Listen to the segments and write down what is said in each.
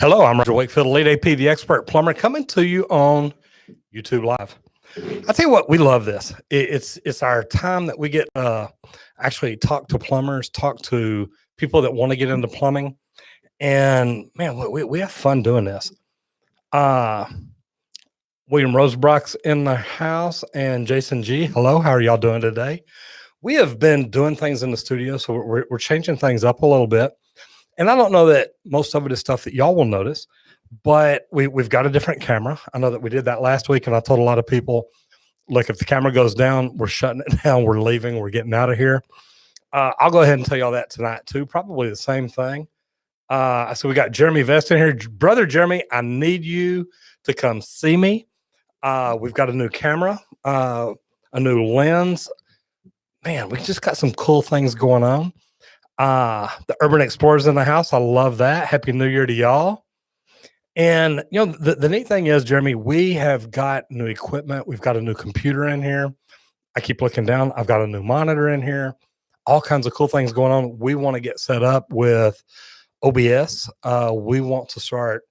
Hello, I'm Roger Wakefield, Lead AP, the expert plumber, coming to you on YouTube Live. I tell you what, we love this. It's our time that we get actually talk to plumbers, talk to people that want to get into plumbing, and man, we have fun doing this. William Rosebrock's in the house, and Jason G. Hello, how are y'all doing today? We have been doing things in the studio, so we're changing things up a little bit. And I don't know that most of it is stuff that y'all will notice, but we've got a different camera. I know that we did that last week, and I told a lot of people, look, if the camera goes down, we're shutting it down, we're leaving, we're getting out of here. I'll go ahead and tell y'all that tonight too, probably the same thing. So we got Jeremy Vest in here. Brother Jeremy, I need you to come see me. We've got a new camera, a new lens. Man, we just got some cool things going on. The Urban Explorer's in the house. I love that. Happy New Year to y'all. And you know, the neat thing is, Jeremy, we have got new equipment. We've got a new computer in here. I keep looking down. I've got a new monitor in here. All kinds of cool things going on. We want to get set up with OBS. We want to start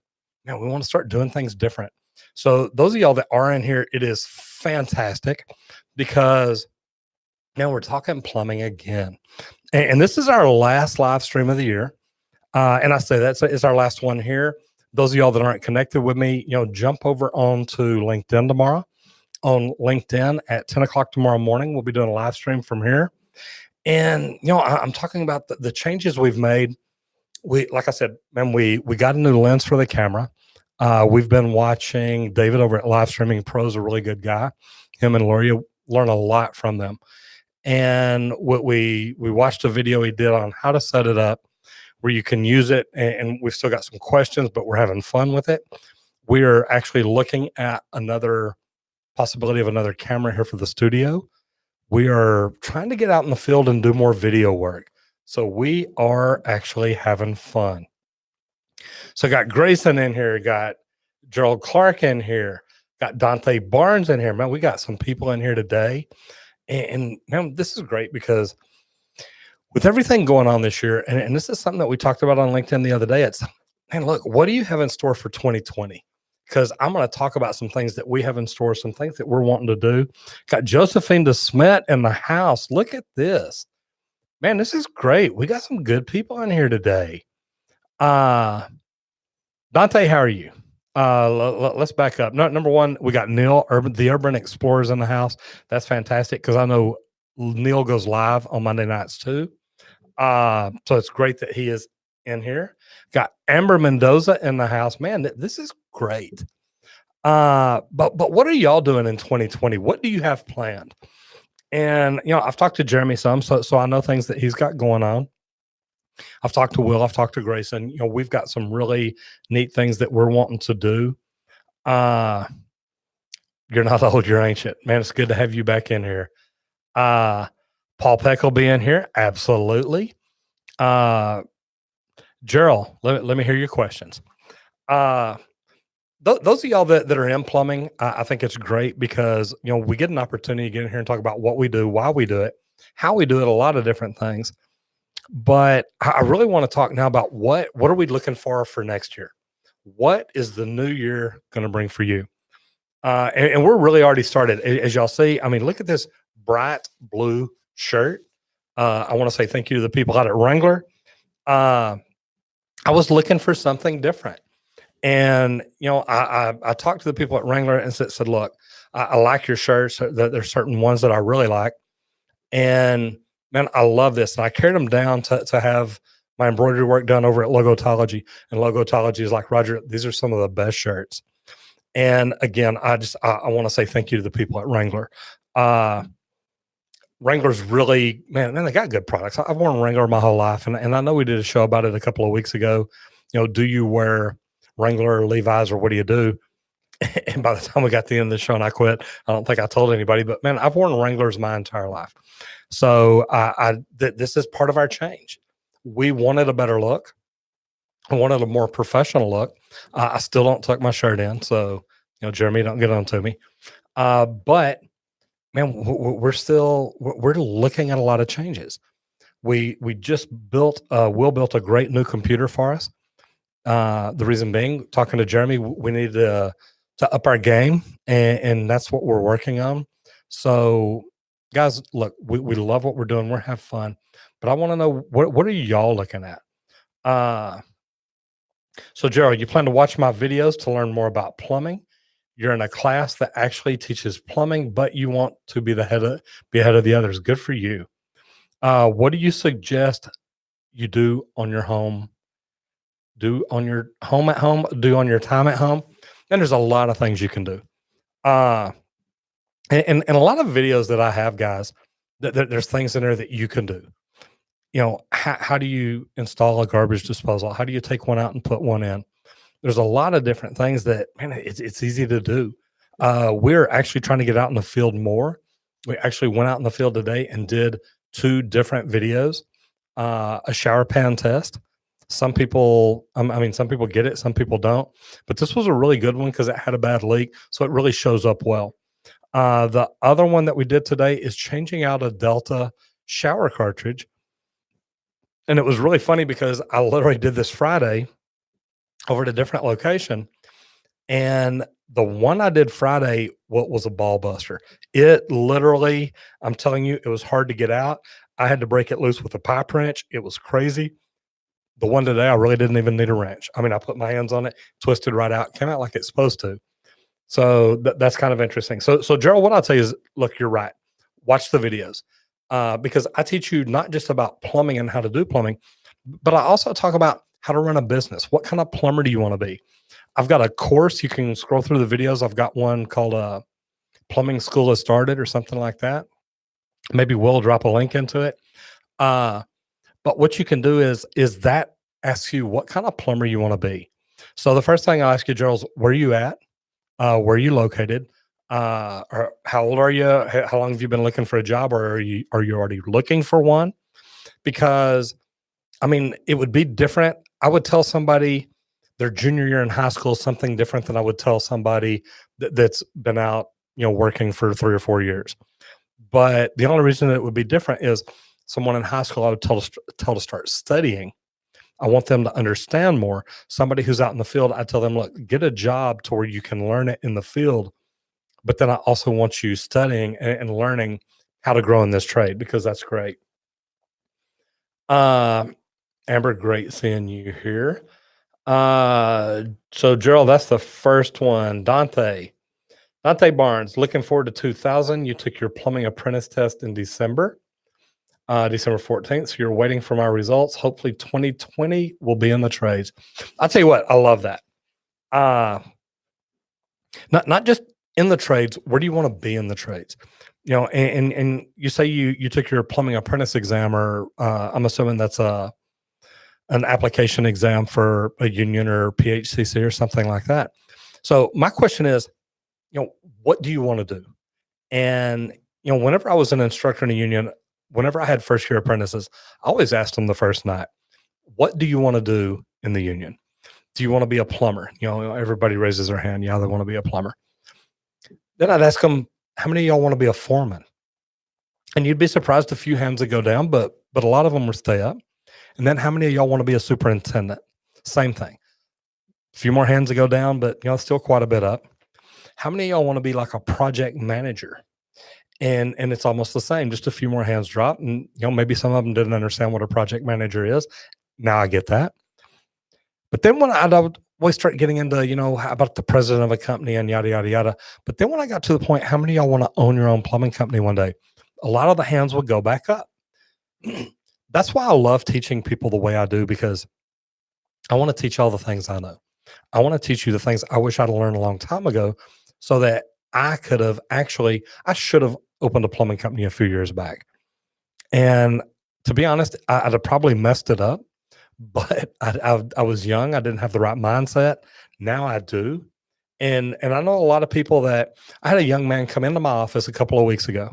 doing things different. So those of y'all that are in here, it is fantastic because now we're talking plumbing again. And this is our last live stream of the year. And I say that it's our last one here. Those of y'all that aren't connected with me, you know, jump over onto LinkedIn tomorrow. On LinkedIn at 10 o'clock tomorrow morning, we'll be doing a live stream from here. And, you know, I'm talking about the changes we've made. Like I said, man, we got a new lens for the camera. We've been watching David over at Live Streaming Pros, a really good guy. Him and Loria learn a lot from them. And we watched a video he did on how to set it up where you can use it. And we've still got some questions, but we're having fun with it. We are actually looking at another possibility of another camera here for the studio. We are trying to get out in the field and do more video work. So we are actually having fun. So I got Grayson in here, got Gerald Clark in here, got Dante Barnes in here. Man, we got some people in here today. And man, this is great because with everything going on this year, and this is something that we talked about on LinkedIn the other day, it's, man, look, what do you have in store for 2020? Because I'm going to talk about some things that we have in store, some things that we're wanting to do. Got Josephine DeSmet in the house. Look at this. Man, this is great. We got some good people in here today. Dante, how are you? Let's back up. Number one, we got Neil, the Urban Explorer's in the house. That's fantastic because I know Neil goes live on Monday nights too. So it's great that he is in here. Got Amber Mendoza in the house. Man, this is great. But what are y'all doing in 2020? What do you have planned? And you know, I've talked to Jeremy some, so I know things that he's got going on. I've talked to Will. I've talked to Grayson. You know, we've got some really neat things that we're wanting to do. You're not old, you're ancient. Man, it's good to have you back in here. Paul Peck will be in here. Absolutely. Gerald, let me hear your questions. Those of y'all that are in plumbing, I think it's great because, you know, we get an opportunity to get in here and talk about what we do, why we do it, how we do it, a lot of different things. But I really want to talk now about what are we looking for next year? What is the new year going to bring for you? And we're really already started. As y'all see, I mean, look at this bright blue shirt. I want to say thank you to the people out at Wrangler. I was looking for something different. And, you know, I talked to the people at Wrangler and said, look, I like your shirts. There's certain ones that I really like. And man, I love this. And I carried them down to have my embroidery work done over at Logotology. And Logotology is like, Roger, these are some of the best shirts. And again, I want to say thank you to the people at Wrangler. Wrangler's really, man, they got good products. I've worn Wrangler my whole life. And I know we did a show about it a couple of weeks ago. You know, do you wear Wrangler or Levi's or what do you do? And by the time we got to the end of the show and I quit, I don't think I told anybody, but man, I've worn Wranglers my entire life. So this is part of our change. We wanted a better look. I wanted a more professional look. I still don't tuck my shirt in. So, you know, Jeremy, don't get on to me. But man, we're looking at a lot of changes. We just Will built a great new computer for us. The reason being, talking to Jeremy, we need to up our game, and that's what we're working on. So, guys, look, we love what we're doing. We're having fun, but I want to know what are y'all looking at? Uh, so, Gerald, you plan to watch my videos to learn more about plumbing. You're in a class that actually teaches plumbing, but you want to be ahead of the others. Good for you. What do you suggest you do on your home at home, do on your time at home? And there's a lot of things you can do. Uh, and a lot of videos that I have, guys, there's things in there that you can do. How do you install a garbage disposal? How do you take one out and put one in? There's a lot of different things that, man, it's easy to do. We're actually trying to get out in the field more. We actually went out in the field today and did 2 different videos, a shower pan test. Some people, some people get it, some people don't. But this was a really good one because it had a bad leak, so it really shows up well. The other one that we did today is changing out a Delta shower cartridge. And it was really funny because I literally did this Friday over at a different location. And the one I did Friday, what was a ball buster. It literally, I'm telling you, it was hard to get out. I had to break it loose with a pipe wrench. It was crazy. The one today, I really didn't even need a wrench. I mean, I put my hands on it, twisted right out, came out like it's supposed to. So that's kind of interesting. So Gerald, what I'll tell you is, look, you're right. Watch the videos because I teach you not just about plumbing and how to do plumbing, but I also talk about how to run a business. What kind of plumber do you want to be? I've got a course. You can scroll through the videos. I've got one called Plumbing School Has Started or something like that. Maybe we'll drop a link into it. But what you can do is that asks you what kind of plumber you want to be. So the first thing I'll ask you, Gerald, is where are you at? Where are you located? Or how old are you? How long have you been looking for a job, or are you already looking for one? Because it would be different. I would tell somebody their junior year in high school something different than I would tell somebody that's been out, working for 3 or 4 years. But the only reason it would be different is someone in high school, I would tell to start studying. I want them to understand more. Somebody who's out in the field, I tell them, look, get a job to where you can learn it in the field. But then I also want you studying and learning how to grow in this trade, because that's great. Amber, great seeing you here. So Gerald, that's the first one. Dante Barnes, looking forward to 2000. You took your plumbing apprentice test in December 14th. So you're waiting for my results. Hopefully 2020 will be in the trades. I'll tell you what, I love that. Not just in the trades. Where do you want to be in the trades? And you say you took your plumbing apprentice exam, or I'm assuming that's an application exam for a union or PHCC or something like that. So my question is, what do you want to do? And, whenever I was an instructor in a union, whenever I had first year apprentices, I always asked them the first night, what do you want to do in the union? Do you want to be a plumber? Everybody raises their hand. Yeah, they want to be a plumber. Then I'd ask them, how many of y'all want to be a foreman? And you'd be surprised a few hands would go down, but a lot of them would stay up. And then how many of y'all want to be a superintendent? Same thing. A few more hands to go down, but still quite a bit up. How many of y'all want to be like a project manager? And it's almost the same, just a few more hands drop. And maybe some of them didn't understand what a project manager is. Now I get that. But then when I would always start getting into, how about the president of a company and yada, yada, yada. But then when I got to the point, how many of y'all want to own your own plumbing company one day? A lot of the hands would go back up. That's why I love teaching people the way I do, because I want to teach all the things I know. I want to teach you the things I wish I'd learned a long time ago, so that I should have opened a plumbing company a few years back. And to be honest, I'd have probably messed it up, but I was young. I didn't have the right mindset. Now I do. And I know a lot of people that I had a young man come into my office a couple of weeks ago,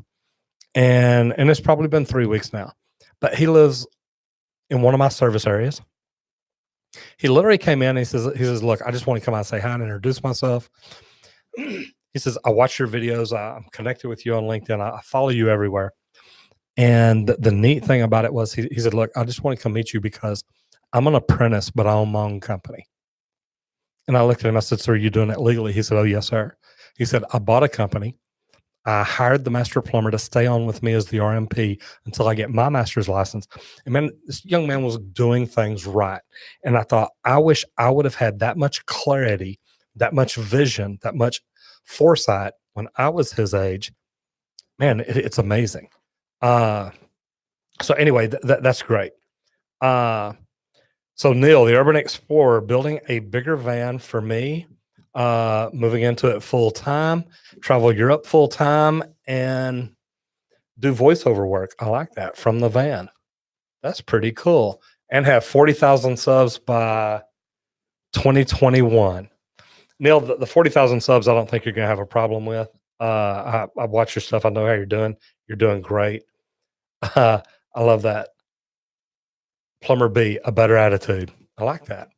and it's probably been 3 weeks now, but he lives in one of my service areas. He literally came in and he says, look, I just want to come out and say hi and introduce myself. He says, I watch your videos. I'm connected with you on LinkedIn. I follow you everywhere. And the neat thing about it was he said, look, I just want to come meet you because I'm an apprentice, but I own my own company. And I looked at him, I said, "So are you doing it legally?" He said, "Oh, yes, sir." He said, "I bought a company. I hired the master plumber to stay on with me as the RMP until I get my master's license." And man, this young man was doing things right. And I thought, I wish I would have had that much clarity, that much vision, that much foresight when I was his age. Man, it's amazing. Uh, so anyway, that's great. Uh, so Neil, the Urban Explorer, building a bigger van for me, moving into it full time, travel Europe full time, and do voiceover work. I like that from the van. That's pretty cool. And have 40,000 subs by 2021. Neil, the 40,000 subs, I don't think you're going to have a problem with. I watch your stuff. I know how you're doing. You're doing great. I love that. Plumber B, a better attitude. I like that.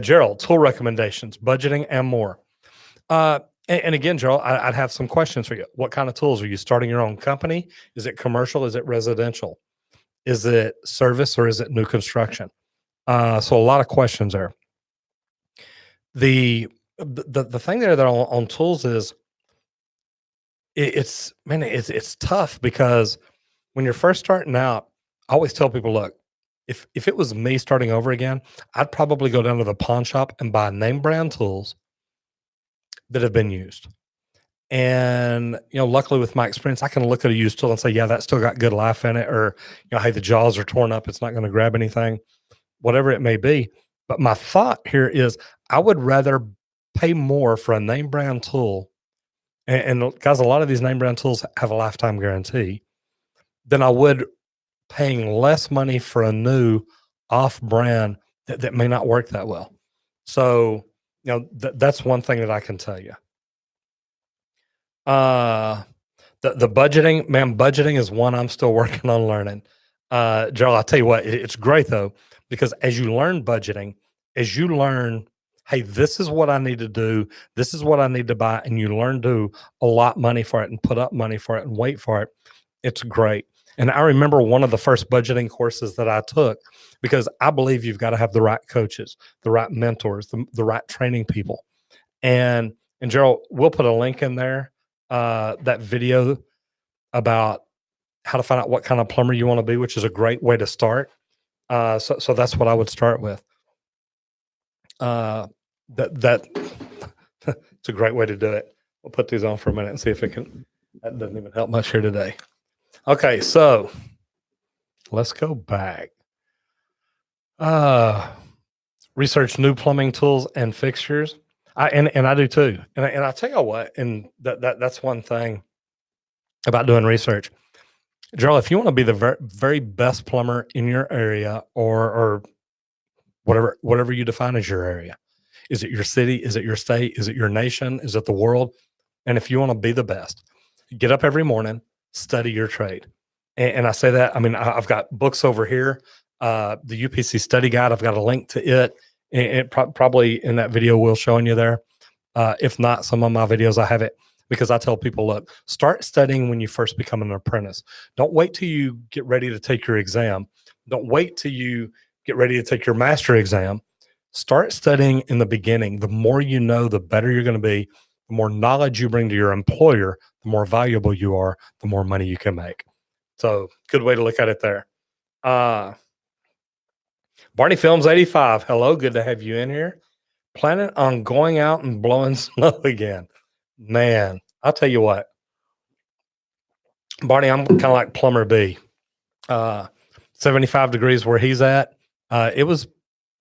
Gerald, tool recommendations, budgeting, and more. Uh, and again, Gerald, I'd have some questions for you. What kind of tools? Are you starting your own company? Is it commercial? Is it residential? Is it service or is it new construction? So a lot of questions there. The thing there that on tools is it's tough because when you're first starting out, I always tell people, look, if it was me starting over again, I'd probably go down to the pawn shop and buy name brand tools that have been used. And luckily with my experience, I can look at a used tool and say, yeah, that still got good life in it, or hey, the jaws are torn up, it's not going to grab anything, whatever it may be. But my thought here is I would rather pay more for a name brand tool, and guys, a lot of these name brand tools have a lifetime guarantee, than I would paying less money for a new off brand that may not work that well. So, that's one thing that I can tell you. The budgeting, man, budgeting is one I'm still working on learning. Joel, I'll tell you what, it's great though, because as you learn budgeting, as you learn, hey, this is what I need to do, this is what I need to buy, and you learn to allot money for it and put up money for it and wait for it, it's great. And I remember one of the first budgeting courses that I took, because I believe you've got to have the right coaches, the right mentors, the right training people. And Gerald, we'll put a link in there, that video about how to find out what kind of plumber you want to be, which is a great way to start. So that's what I would start with. That it's a great way to do it. We'll put these on for a minute and see if it can. That doesn't even help much here today. Okay, so let's go back. Research new plumbing tools and fixtures. And I do too. And I tell you what, and that's one thing about doing research. Gerald, if you want to be the very, very best plumber in your area, or whatever you define as your area, is it your city? Is it your state? Is it your nation? Is it the world? And if you want to be the best, get up every morning, study your trade. And I say that, I mean, I've got books over here, the UPC study guide. I've got a link to it. And it probably in that video we'll showing you there. If not, some of my videos, I have it, because I tell people, look, start studying when you first become an apprentice. Don't wait till you get ready to take your exam. Don't wait till you get ready to take your master exam. Start studying in the beginning. The more you know, the better you're going to be. The more knowledge you bring to your employer, the more valuable you are, the more money you can make. So good way to look at it there. Barney Films 85. Hello, good to have you in here. Planning on going out and blowing snow again. Man, I'll tell you what, Barney, I'm kind of like Plumber B. 75 degrees where he's at. It was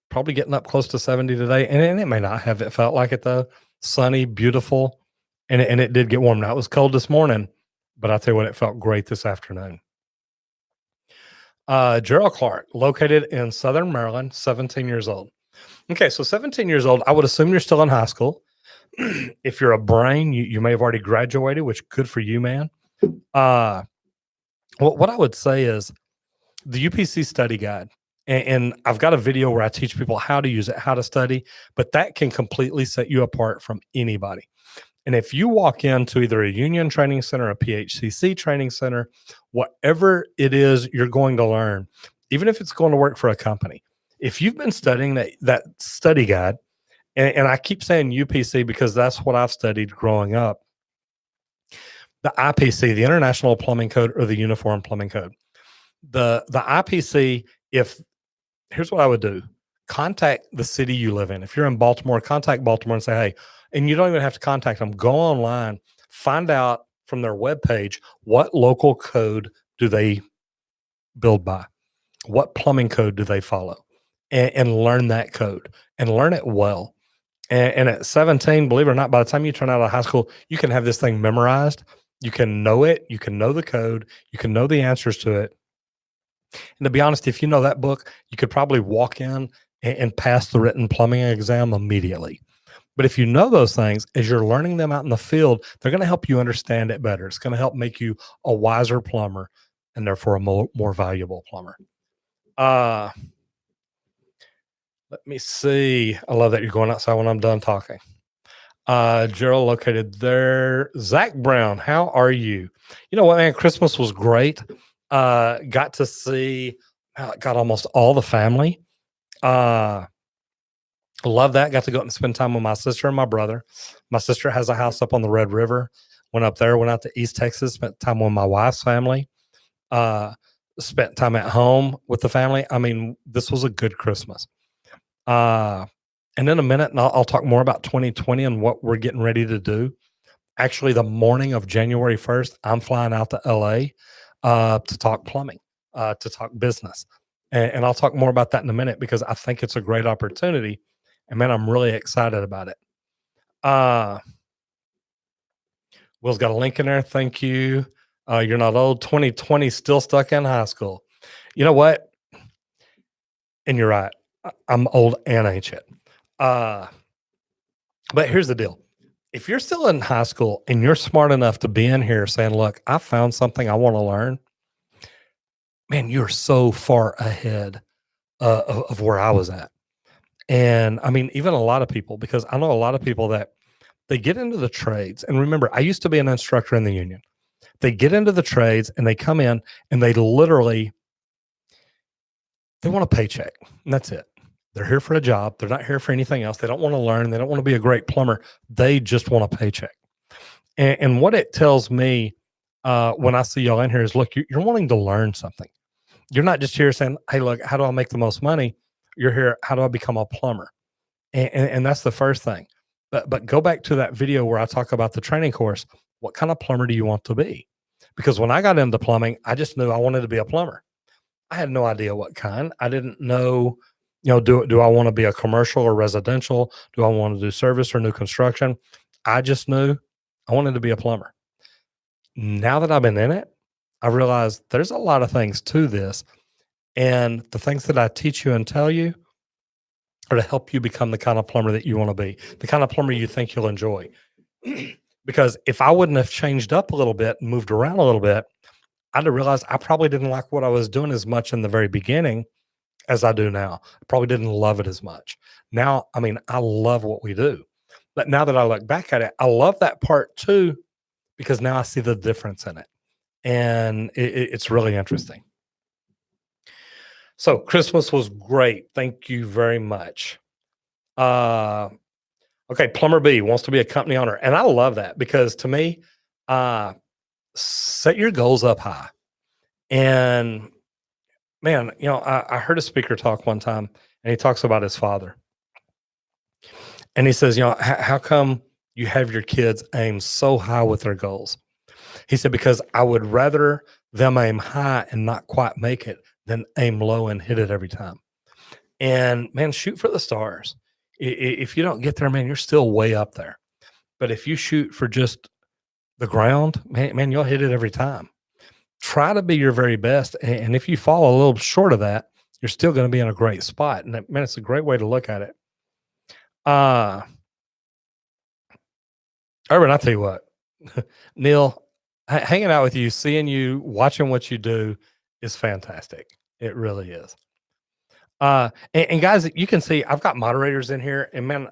probably getting up close to 70 today, and it may not have it felt like it though. Sunny, beautiful, and it did get warm. Now it was cold this morning, but I'll tell you what, it felt great this afternoon. Gerald Clark, located in Southern Maryland, 17 years old. Okay, so 17 years old, I would assume you're still in high school. If you're a brain, you may have already graduated, which good for you, man. What I would say is the UPC study guide, and I've got a video where I teach people how to use it, how to study, but that can completely set you apart from anybody. And if you walk into either a union training center, a PHCC training center, whatever it is you're going to learn, even if it's going to work for a company, if you've been studying that study guide And I keep saying UPC because that's what I've studied growing up. The IPC, the International Plumbing Code, or the Uniform Plumbing Code. The IPC, if here's what I would do. Contact the city you live in. If you're in Baltimore, contact Baltimore and say, hey, and you don't even have to contact them. Go online, find out from their webpage what local code do they build by? What plumbing code do they follow? And learn that code and learn it well. And at 17, believe it or not, by the time you turn out of high school, you can have this thing memorized. You can know it. You can know the code. You can know the answers to it. And to be honest, if you know that book, you could probably walk in and pass the written plumbing exam immediately. But if you know those things, as you're learning them out in the field, they're going to help you understand it better. It's going to help make you a wiser plumber and therefore a more valuable plumber. Let me see. I love that you're going outside when I'm done talking. Gerald located there. Zach Brown, how are you? You know what, man? Christmas was great. Got to see, got almost all the family. Love that. Got to go up and spend time with my sister and my brother. My sister has a house up on the Red River. Went up there, went out to East Texas, spent time with my wife's family. Spent time at home with the family. I mean, this was a good Christmas. And in a minute, and I'll talk more about 2020 and what we're getting ready to do. Actually, the morning of January 1st, I'm flying out to LA to talk plumbing, to talk business. And I'll talk more about that in a minute because I think it's a great opportunity. And man, I'm really excited about it. Will's got a link in there. Thank you. You're not old. 2020, still stuck in high school. You know what? And you're right. I'm old and ancient. But here's the deal. If you're still in high school and you're smart enough to be in here saying, look, I found something I want to learn, man, you're so far ahead of where I was at. And I mean, even a lot of people, because I know a lot of people that they get into the trades. And remember, I used to be an instructor in the union. They get into the trades and they come in and they literally, they want a paycheck. And that's it. They're here for a job. They're not here for anything else. They don't want to learn. They don't want to be a great plumber. They just want a paycheck. And what it tells me when I see y'all in here is, look, you're wanting to learn something. You're not just here saying, hey, look, how do I make the most money? You're here, how do I become a plumber? And that's the first thing. But go back to that video where I talk about the training course. What kind of plumber do you want to be? Because when I got into plumbing, I just knew I wanted to be a plumber. I had no idea what kind. I didn't know, do I want to be a commercial or residential? Do I want to do service or new construction? I just knew I wanted to be a plumber. Now that I've been in it, I realized there's a lot of things to this. And the things that I teach you and tell you are to help you become the kind of plumber that you want to be, the kind of plumber you think you'll enjoy. Because if I wouldn't have changed up a little bit and moved around a little bit, I'd have realized I probably didn't like what I was doing as much in the very beginning as I do now. I probably didn't love it as much. Now, I mean, I love what we do. But now that I look back at it, I love that part too, because now I see the difference in it. And it's really interesting. So Christmas was great. Thank you very much. Okay, Plumber B wants to be a company owner. And I love that because to me, set your goals up high. And man, I heard a speaker talk one time and he talks about his father. And he says, how come you have your kids aim so high with their goals? He said, because I would rather them aim high and not quite make it than aim low and hit it every time. And man, shoot for the stars. If you don't get there, man, you're still way up there. But if you shoot for just the ground, man, you'll hit it every time. Try to be your very best. And if you fall a little short of that, you're still going to be in a great spot. And man, it's a great way to look at it. Urban, I'll tell you what, Neil, hanging out with you, seeing you, watching what you do is fantastic. It really is. And guys, you can see I've got moderators in here, and man,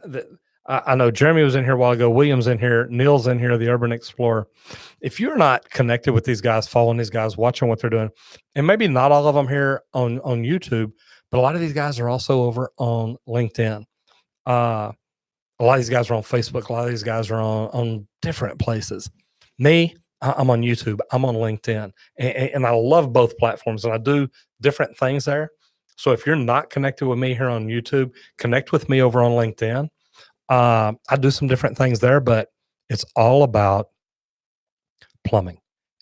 I know Jeremy was in here a while ago, William's in here, Neil's in here, the Urban Explorer. If you're not connected with these guys, following these guys, watching what they're doing, and maybe not all of them here on YouTube, but a lot of these guys are also over on LinkedIn. A lot of these guys are on Facebook. A lot of these guys are on different places. Me, I'm on YouTube. I'm on LinkedIn, and I love both platforms, and I do different things there. So if you're not connected with me here on YouTube, connect with me over on LinkedIn. I do some different things there, but it's all about plumbing.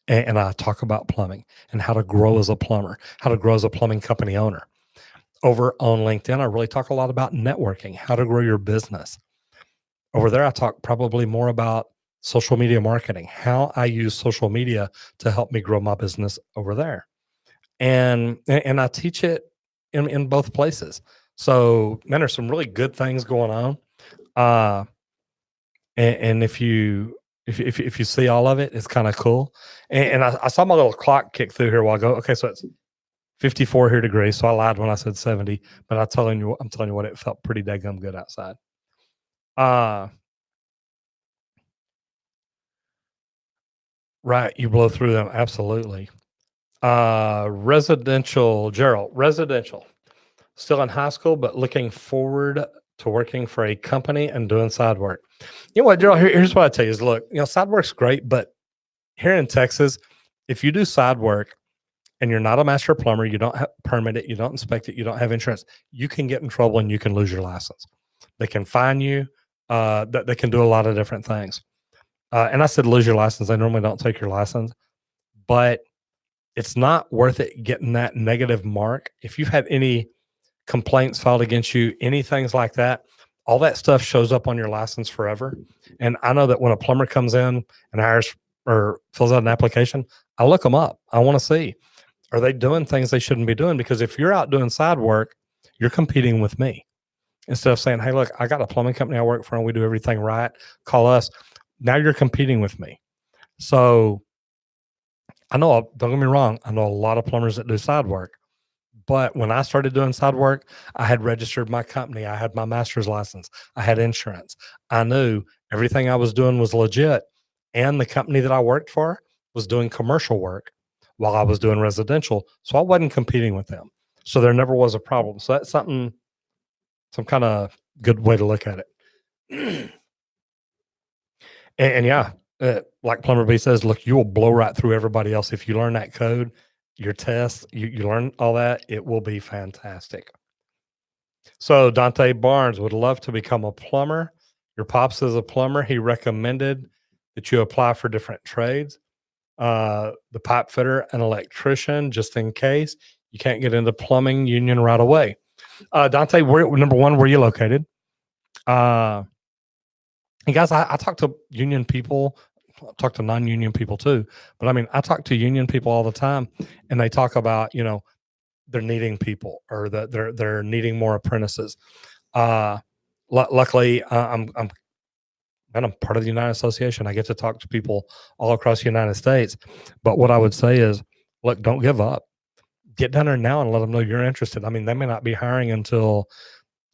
And I talk about plumbing and how to grow as a plumber, how to grow as a plumbing company owner. Over on LinkedIn, I really talk a lot about networking, how to grow your business. Over there, I talk probably more about social media marketing, how I use social media to help me grow my business over there. And I teach it in both places. So, man, there's some really good things going on. Uh, and if you see all of it, it's kind of cool. And I saw my little clock kick through here a while ago. Okay, so it's 54 here degrees. So I lied when I said 70, but I'm telling you what, it felt pretty daggum good outside. Uh right, you blow through them, absolutely. Residential, Gerald, residential. Still in high school, but looking forward to working for a company and doing side work. You know what, Gerald? Here's what I tell you: is look, side work's great, but here in Texas, if you do side work and you're not a master plumber, you don't permit it, you don't inspect it, you don't have insurance, you can get in trouble and you can lose your license. They can fine you. They can do a lot of different things. And I said lose your license. They normally don't take your license, but it's not worth it getting that negative mark. If you've had any complaints filed against you, any things like that, all that stuff shows up on your license forever. And I know that when a plumber comes in and hires or fills out an application, I look them up. I want to see, are they doing things they shouldn't be doing? Because if you're out doing side work, you're competing with me. Instead of saying, hey, look, I got a plumbing company I work for and we do everything right, call us. Now you're competing with me. So I know, don't get me wrong, I know a lot of plumbers that do side work. But when I started doing side work, I had registered my company. I had my master's license. I had insurance. I knew everything I was doing was legit. And the company that I worked for was doing commercial work while I was doing residential. So I wasn't competing with them. So there never was a problem. So that's some kind of good way to look at it. And yeah, like Plumber B says, look, you will blow right through everybody else. If you learn that code, your test, you learn all that, it will be fantastic. So Dante Barnes would love to become a plumber. Your pops is a plumber. He recommended that you apply for different trades. The pipe fitter and electrician, just in case you can't get into plumbing union right away. Dante, number one, where you located? And guys, I talk to union people, I talk to non-union people too. But I mean, I talk to union people all the time, and they talk about, they're needing people or that they're needing more apprentices. Uh, luckily, and I'm part of the United Association. I get to talk to people all across the United States. But what I would say is, look, don't give up. Get down there now and let them know you're interested. I mean, they may not be hiring until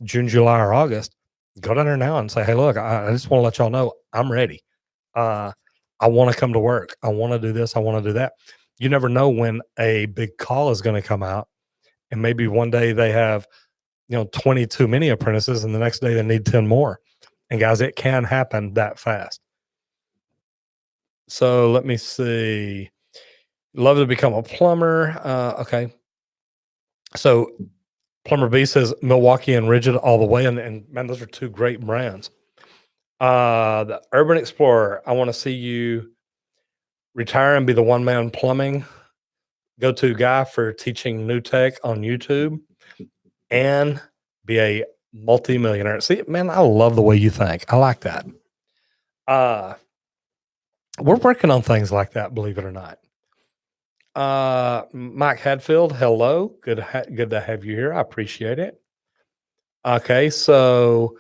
June, July, or August. Go down there now and say, hey, look, I just want to let y'all know I'm ready. I want to come to work. I want to do this. I want to do that. You never know when a big call is going to come out. And maybe one day they have, 20 too many apprentices, and the next day they need 10 more. And guys, it can happen that fast. So let me see. Love to become a plumber. Okay. So Plumber B says Milwaukee and Rigid all the way. And man, those are two great brands. The Urban Explorer. I want to see you retire and be the one-man plumbing go-to guy for teaching new tech on YouTube and be a multi-millionaire. See, man, I love the way you think. I like that. We're working on things like that, believe it or not. Mike Hadfield, hello. Good to have you here. I appreciate it. Okay, so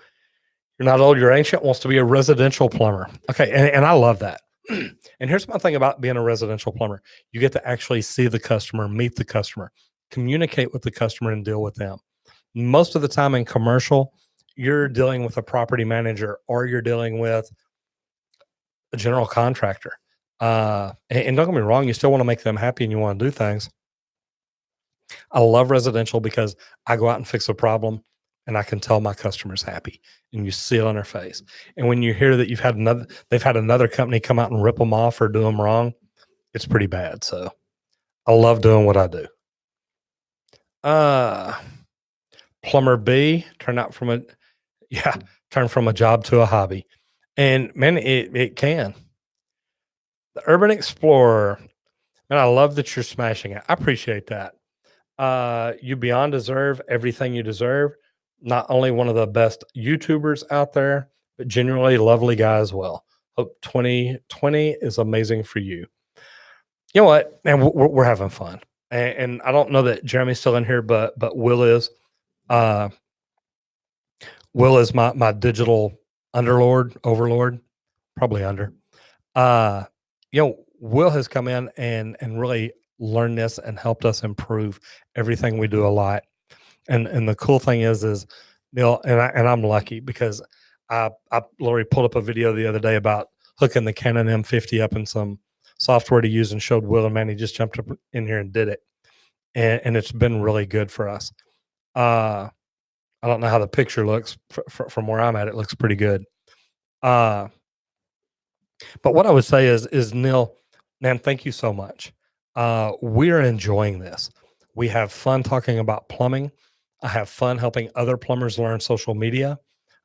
you're not old, you're ancient, wants to be a residential plumber. Okay, and I love that. And here's my thing about being a residential plumber. You get to actually see the customer, meet the customer, communicate with the customer, and deal with them. Most of the time in commercial, you're dealing with a property manager or you're dealing with a general contractor. And don't get me wrong, you still want to make them happy and you want to do things. I love residential because I go out and fix a problem and I can tell my customer's happy, and you see it on their face. And when you hear that they've had another company come out and rip them off or do them wrong, it's pretty bad. So I love doing what I do. Uh, Plumber B turned from a job to a hobby. And man, it can. The Urban Explorer, man, I love that you're smashing it. I appreciate that. You beyond deserve everything you deserve. Not only one of the best YouTubers out there, but genuinely lovely guy as well. Hope 2020 is amazing for you. You know what? Man, we're having fun. And I don't know that Jeremy's still in here, but Will is. Uh, Will is my digital overlord, probably under. Uh, Will has come in and really learned this and helped us improve everything we do a lot. And the cool thing is Neil, and I'm lucky because I Lori pulled up a video the other day about hooking the Canon M50 up in some software to use and showed Will, and man, he just jumped up in here and did it. And it's been really good for us. I don't know how the picture looks from where I'm at. It looks pretty good. But what I would say is Neil, man, thank you so much. We're enjoying this. We have fun talking about plumbing. I have fun helping other plumbers learn social media.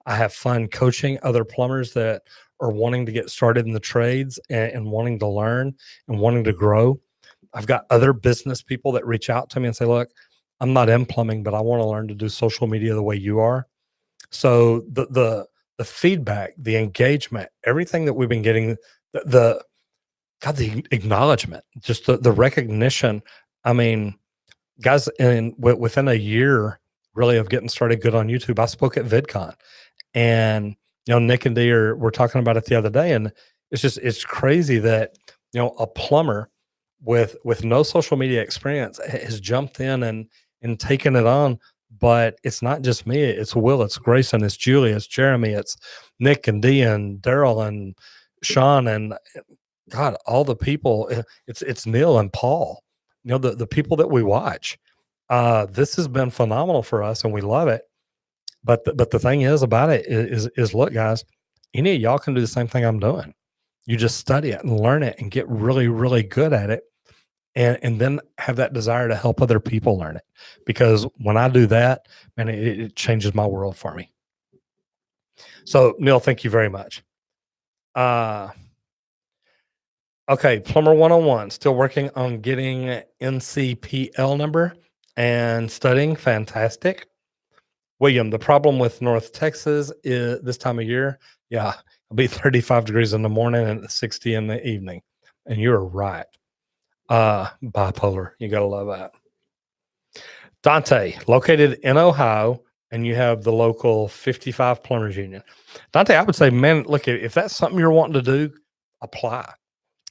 I have fun coaching other plumbers that are wanting to get started in the trades and wanting to learn and wanting to grow. I've got other business people that reach out to me and say, look, I'm not in plumbing, but I want to learn to do social media the way you are. So the feedback, the engagement, everything that we've been getting, the acknowledgement, just the recognition. I mean, guys, within a year, really, of getting started good on YouTube, I spoke at VidCon, and Nick and Dee were talking about it the other day, and it's crazy that a plumber with no social media experience has jumped in and taken it on. But it's not just me; it's Will, it's Grayson, it's Julie, it's Jeremy, it's Nick and Dee and Daryl and Sean and God, all the people. It's Neil and Paul. The people that we watch. This has been phenomenal for us, and we love it. But the thing is about it is look, guys, any of y'all can do the same thing I'm doing. You just study it and learn it and get really, really good at it, and then have that desire to help other people learn it. Because when I do that, man, it changes my world for me. So Neil, thank you very much. Okay, Plumber 101, still working on getting NCPL number and studying. Fantastic. William, the problem with North Texas is this time of year, it'll be 35 degrees in the morning and 60 in the evening. And you're right. Bipolar. You got to love that. Dante, located in Ohio, and you have the local 55 Plumbers Union. Dante, I would say, man, look, if that's something you're wanting to do, apply.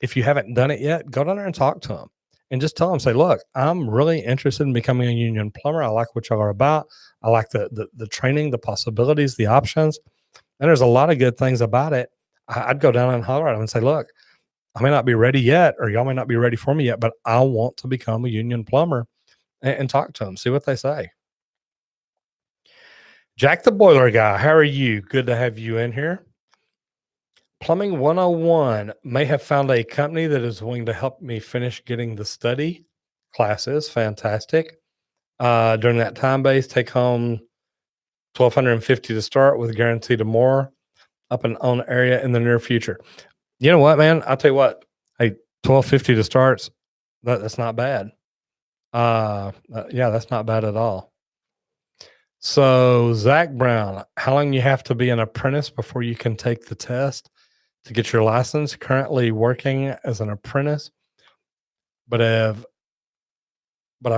If you haven't done it yet, go down there and talk to them and just tell them, say, look, I'm really interested in becoming a union plumber. I like what y'all are about. I like the training, the possibilities, the options. And there's a lot of good things about it. I'd go down and holler at them and say, look, I may not be ready yet, or y'all may not be ready for me yet, but I want to become a union plumber, and talk to them, see what they say. Jack the Boiler Guy, how are you? Good to have you in here. Plumbing 101 may have found a company that is willing to help me finish getting the study classes. Fantastic. During that time base, take home $1,250 to start with guarantee to more up and own area in the near future. You know what, man? I'll tell you what. Hey, $1,250 to start. That's not bad. That's not bad at all. So Zach Brown, how long you have to be an apprentice before you can take the test to get your license? Currently working as an apprentice, but I've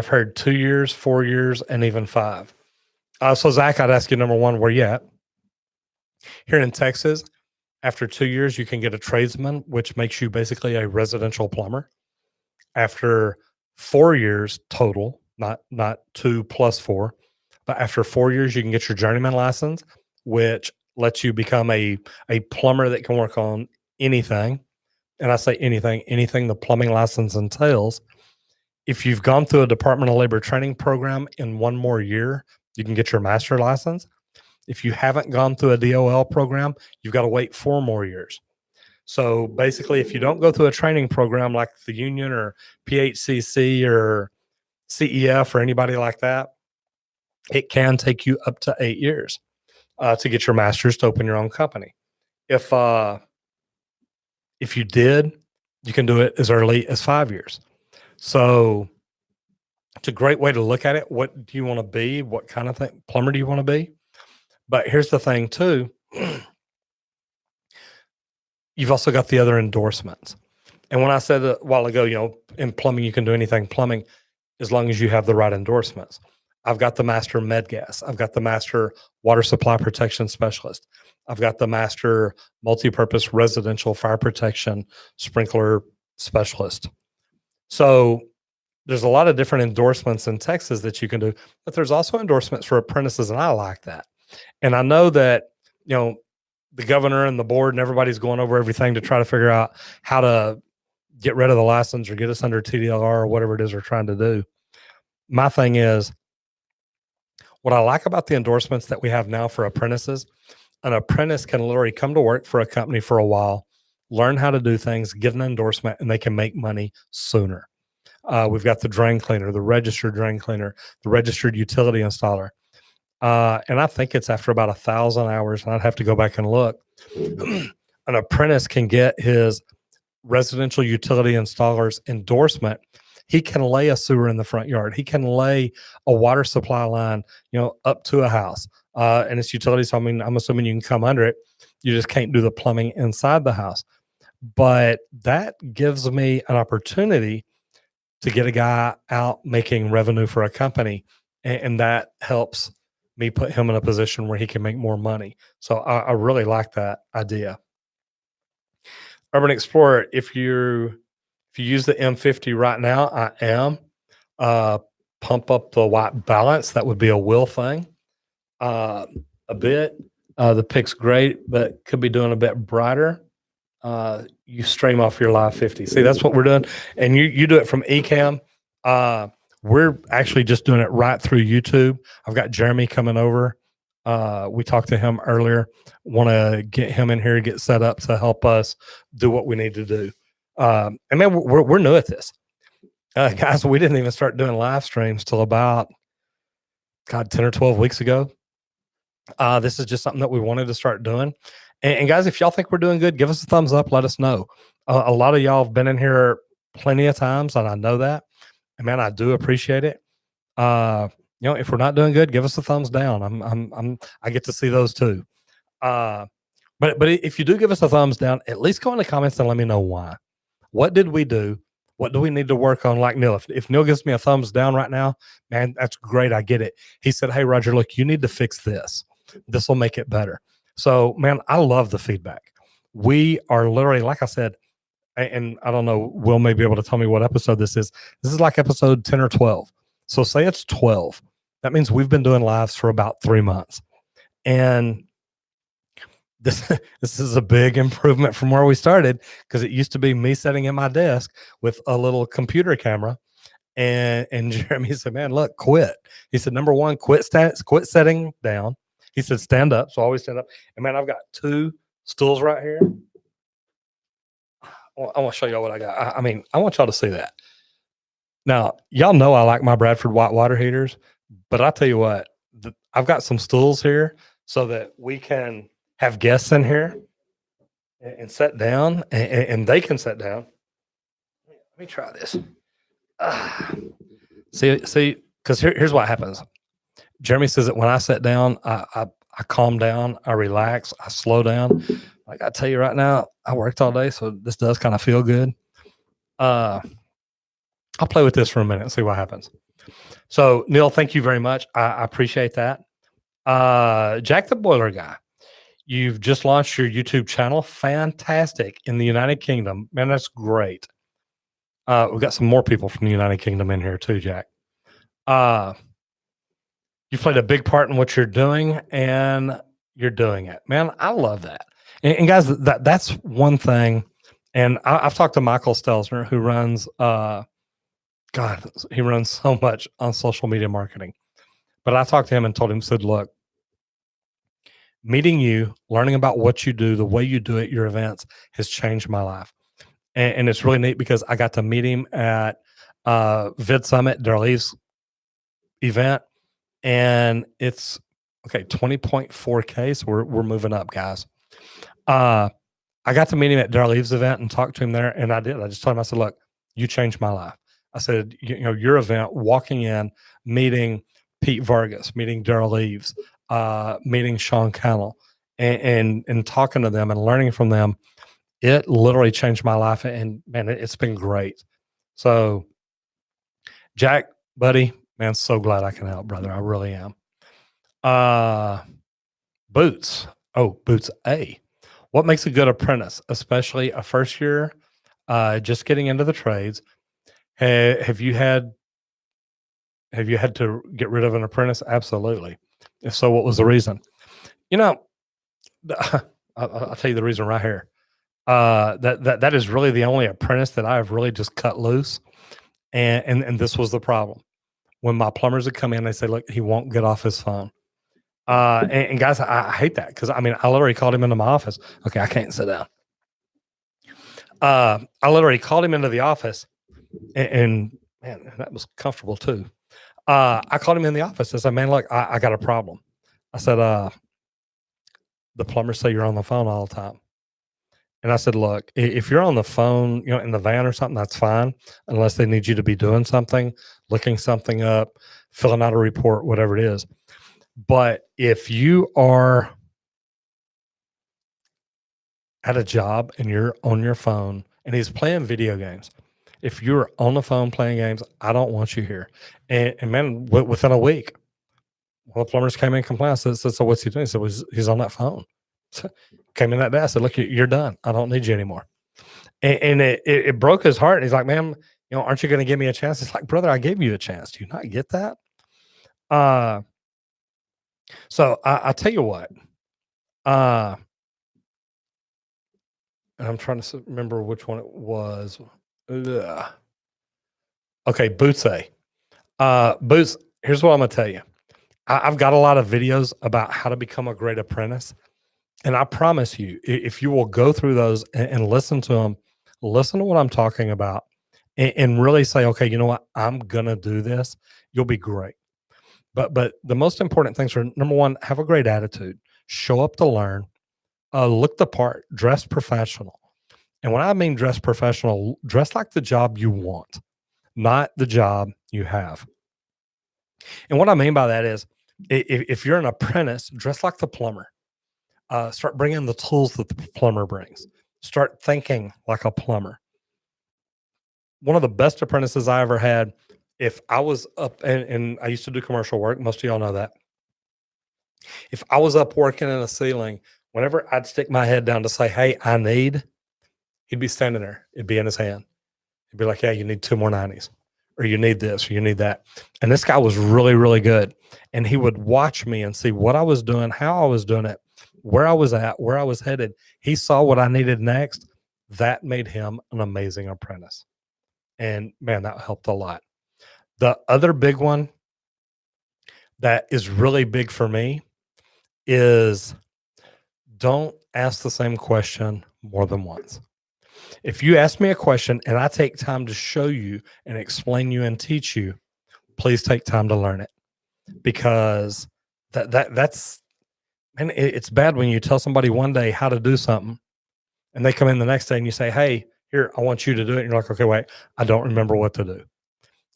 heard 2 years, 4 years, and even 5. So Zach, I'd ask you, number one, where you at? Here in Texas, after 2 years, you can get a tradesman, which makes you basically a residential plumber. After 4 years total, not 2 plus 4, but after 4 years, you can get your journeyman license, which lets you become a plumber that can work on anything. And I say anything the plumbing license entails. If you've gone through a Department of Labor training program in 1 more year, you can get your master license. If you haven't gone through a DOL program, you've got to wait 4 more years. So basically, if you don't go through a training program like the union or PHCC or CEF or anybody like that, it can take you up to 8 years to get your master's to open your own company. If you did, you can do it as early as 5 years. So it's a great way to look at it. What do you want to be? What kind of plumber do you want to be? But here's the thing too. You've also got the other endorsements. And when I said a while ago, in plumbing, you can do anything plumbing as long as you have the right endorsements. I've got the master med gas. I've got the master water supply protection specialist. I've got the master multi-purpose residential fire protection sprinkler specialist. So there's a lot of different endorsements in Texas that you can do, but there's also endorsements for apprentices. And I like that. And I know that, the governor and the board and everybody's going over everything to try to figure out how to get rid of the license or get us under TDLR or whatever it is they're trying to do. My thing is, what I like about the endorsements that we have now for apprentices, an apprentice can literally come to work for a company for a while, learn how to do things, get an endorsement, and they can make money sooner. We've got the drain cleaner, the registered drain cleaner, the registered utility installer. And I think it's after about 1,000 hours, and I'd have to go back and look. An apprentice can get his residential utility installer's endorsement. He can lay a sewer in the front yard. He can lay a water supply line, up to a house. And it's utility. So I'm assuming you can come under it. You just can't do the plumbing inside the house. But that gives me an opportunity to get a guy out making revenue for a company, and that helps me put him in a position where he can make more money. So I really like that idea. Urban Explorer, if you use the M50 right now, I am. Pump up the white balance. That would be a will thing. A bit. The pick's great, but could be doing a bit brighter. You stream off your live 50. See, that's what we're doing. And you do it from Ecamm. We're actually just doing it right through YouTube. I've got Jeremy coming over. We talked to him earlier. Want to get him in here to get set up to help us do what we need to do. And man, we're new at this. Guys, we didn't even start doing live streams till about, 10 or 12 weeks ago. This is just something that we wanted to start doing. And guys, if y'all think we're doing good, give us a thumbs up. Let us know. A lot of y'all have been in here plenty of times, and I know that. And man, I do appreciate it. If we're not doing good, give us a thumbs down. I get to see those too. But if you do give us a thumbs down, at least go in the comments and let me know why. What did we do? What do we need to work on? Like Neil, if Neil gives me a thumbs down right now, man, that's great. I get it. He said, "Hey, Roger, look, you need to fix this. This will make it better." So, man, I love the feedback. We are literally, like I said, and I don't know, Will may be able to tell me what episode this is. This is like episode 10 or 12. So say it's 12. That means we've been doing lives for about 3 months. And this is a big improvement from where we started, because it used to be me sitting at my desk with a little computer camera. And Jeremy said, "Man, look, quit." He said, "Number one, quit sitting down." He said, "Stand up." So I always stand up. And man, I've got 2 stools right here. I want to show y'all what I got. I want y'all to see that. Now, y'all know I like my Bradford white water heaters, but I tell you what, I've got some stools here so that we can have guests in here and sit down, and they can sit down. Let me try this. See, because here's what happens. Jeremy says that when I sit down, I calm down, I relax, I slow down. Like I tell you right now, I worked all day, so this does kind of feel good. I'll play with this for a minute and see what happens. So, Neil, thank you very much. I appreciate that. Jack the Boiler Guy, you've just launched your YouTube channel. Fantastic. In the United Kingdom. Man, that's great. We've got some more people from the United Kingdom in here too, Jack. You played a big part in what you're doing, and you're doing it. Man, I love that. And guys, that's one thing. And I've talked to Michael Stelzner, who runs, he runs so much on social media marketing. But I talked to him and told him, said, look, meeting you, learning about what you do, the way you do it, your events has changed my life. And it's really neat because I got to meet him at Vid Summit, Darleve's event, and it's okay, 20.4K. So we're moving up, guys. I got to meet him at Darleve's event and talk to him there, and I did. I just told him, I said, look, you changed my life. I said, you know, your event, walking in, meeting Pete Vargas, meeting Darleve's, meeting Sean Cannell, and talking to them and learning from them, it literally changed my life. And man, it's been great. So, Jack, buddy, man, so glad I can help, brother. I really am. Boots. Oh, Boots A. What makes a good apprentice, especially a first year, just getting into the trades? Have you had to get rid of an apprentice? Absolutely. If so, what was the reason? You know, I'll tell you the reason right here. That is really the only apprentice that I have really just cut loose, and this was the problem. When my plumbers would come in, they say, "Look, he won't get off his phone." And guys, I hate that because I mean, I literally called him into my office. Okay, I can't sit down. I literally called him into the office, and man, that was comfortable too. I called him in the office. I said, "Man, look, I got a problem." I said, "The plumbers say you're on the phone all the time." And I said, "Look, if you're on the phone, you know, in the van or something, that's fine, unless they need you to be doing something, looking something up, filling out a report, whatever it is. But if you are at a job and you're on your phone," and he's playing video games, "if you're on the phone playing games, I don't want you here." And man, within a week, one of the plumbers came in complained. Said, "So what's he doing?" He said, "He's on that phone." So, came in that day. I said, "Look, you're done. I don't need you anymore." And it broke his heart. And he's like, "Man, you know, aren't you going to give me a chance?" It's like, "Brother, I gave you a chance. Do you not get that?" Uh, so I tell you what, uh, and I'm trying to remember which one it was. Ugh. Okay, Boots A. Boots, here's what I'm going to tell you. I've got a lot of videos about how to become a great apprentice. And I promise you, if you will go through those and listen to them, listen to what I'm talking about, and really say, okay, you know what, I'm gonna do this, you'll be great. But the most important things are, number one, have a great attitude, show up to learn, look the part, dress professional. And when I mean dress professional, dress like the job you want, not the job you have. And what I mean by that is, if you're an apprentice, dress like the plumber. Start bringing the tools that the plumber brings. Start thinking like a plumber. One of the best apprentices I ever had, if I was up and I used to do commercial work, most of y'all know that. If I was up working in a ceiling, whenever I'd stick my head down to say, "Hey, I need," he'd be standing there. It'd be in his hand. He'd be like, "Yeah, you need two more 90s, or you need this, or you need that." And this guy was really, really good. And he would watch me and see what I was doing, how I was doing it, where I was at, where I was headed. He saw what I needed next. That made him an amazing apprentice. And man, that helped a lot. The other big one that is really big for me is don't ask the same question more than once. If you ask me a question and I take time to show you and explain you and teach you, please take time to learn it, because that's, and it's bad when you tell somebody one day how to do something and they come in the next day and you say, "Hey, here, I want you to do it." And you're like, "Okay, wait, I don't remember what to do."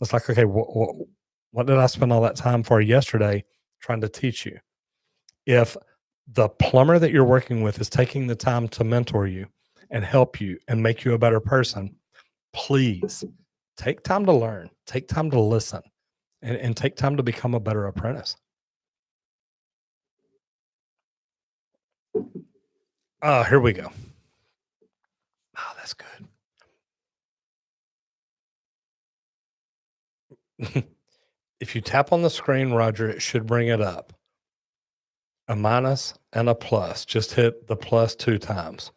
It's like, okay, what did I spend all that time for yesterday trying to teach you? If the plumber that you're working with is taking the time to mentor you and help you and make you a better person, please take time to learn, take time to listen, and take time to become a better apprentice. Here we go. Oh, that's good. If you tap on the screen, Roger, it should bring it up. A minus and a plus. Just hit the plus 2 times.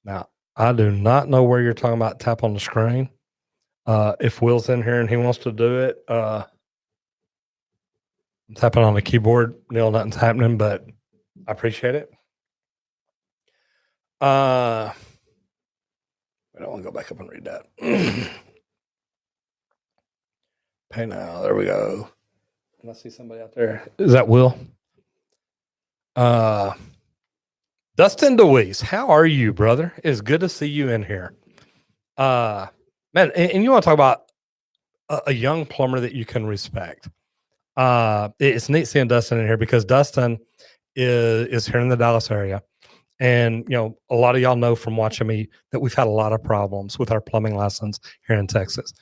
Now, I do not know where you're talking about tap on the screen. If Will's in here and he wants to do it, I'm tapping on the keyboard. Neil, nothing's happening, but I appreciate it. I don't want to go back up and read that. Pay now. There we go. Can I see somebody out there? Is that Will? Dustin DeWeese, how are you, brother? It's good to see you in here. Man, and you want to talk about a young plumber that you can respect. It's neat seeing Dustin in here because Dustin is here in the Dallas area. And, a lot of y'all know from watching me that we've had a lot of problems with our plumbing lessons here in Texas.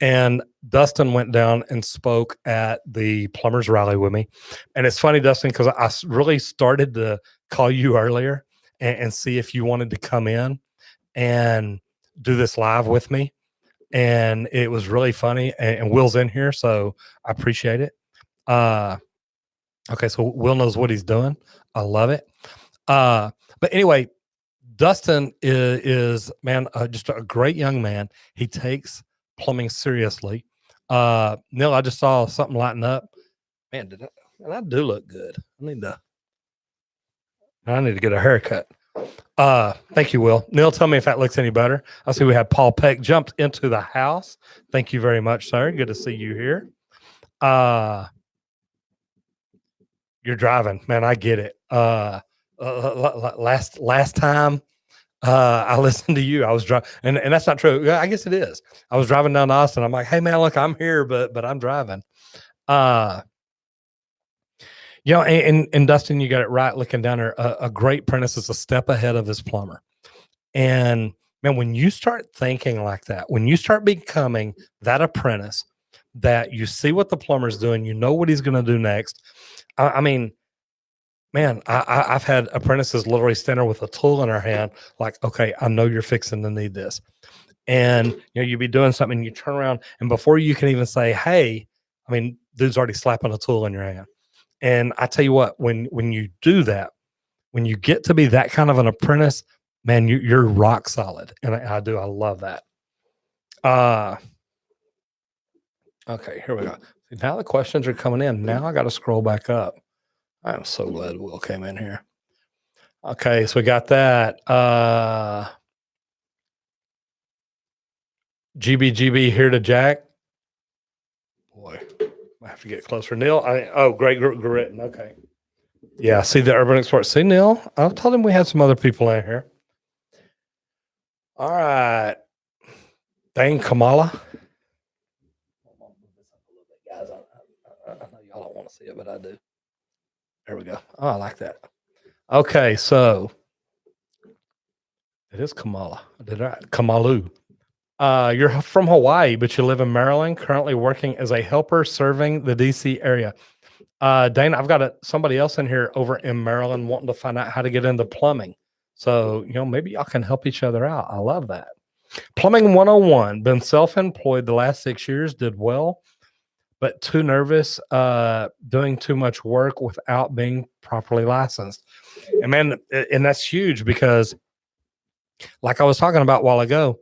And Dustin went down and spoke at the Plumbers rally with me. And it's funny, Dustin, because I really started to call you earlier and see if you wanted to come in and do this live with me. And it was really funny. And Will's in here, so I appreciate it. Okay, so Will knows what he's doing. I love it. But anyway, Dustin is man, just a great young man. He takes plumbing seriously. Neil, I just saw something lighting up. Man, I do look good. I need to get a haircut. Thank you, Will. Neil, tell me if that looks any better. I see we have Paul Peck jumped into the house. Thank you very much, sir. Good to see you here. You're driving, man. I get it. Last time I listened to you, I was driving, and that's not true. I guess it is. I was driving down to Austin. I'm like, hey man, look, I'm here, but I'm driving. And Dustin, you got it right. Looking down there, a great apprentice is a step ahead of his plumber. And man, when you start thinking like that, when you start becoming that apprentice, that you see what the plumber's doing, you know what he's going to do next. I mean, man, I've had apprentices literally stand there with a tool in their hand, like, okay, I know you're fixing to need this. And, you'd be doing something, you turn around, and before you can even say, hey, I mean, dude's already slapping a tool in your hand. And I tell you what, when you do that, when you get to be that kind of an apprentice, man, you're rock solid. And I love that. Okay, here we go. See, now the questions are coming in. Now I got to scroll back up. I'm so glad Will came in here. Okay, so we got that. GBGB here to Jack. Boy, I have to get closer. Neil, Greg Gritton. Okay. Yeah, see the Urban Explorer. See, Neil, I told him we had some other people in here. All right. Dane Kamala. Guys, I know y'all don't want to see it, but I do. There we go. Oh, I like that. Okay, so it is Kamala. Kamalu. You're from Hawaii, but you live in Maryland, currently working as a helper serving the DC area. Dana, I've got somebody else in here over in Maryland wanting to find out how to get into plumbing. So, maybe y'all can help each other out. I love that. Plumbing 101, been self-employed the last 6 years, did well, but too nervous, doing too much work without being properly licensed. And man, and that's huge because like I was talking about a while ago,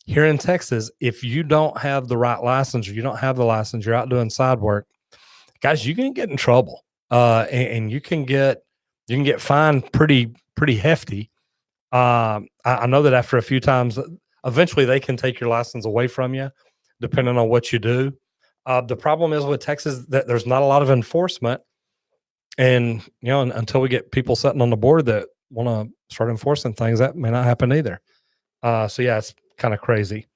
here in Texas, if you don't have the right license or you don't have the license, you're out doing side work, guys, you can get in trouble. And you can get fined pretty hefty. I know that after a few times, eventually they can take your license away from you, depending on what you do. The problem is with Texas that there's not a lot of enforcement, and until we get people sitting on the board that want to start enforcing things, that may not happen either. So yeah, it's kind of crazy.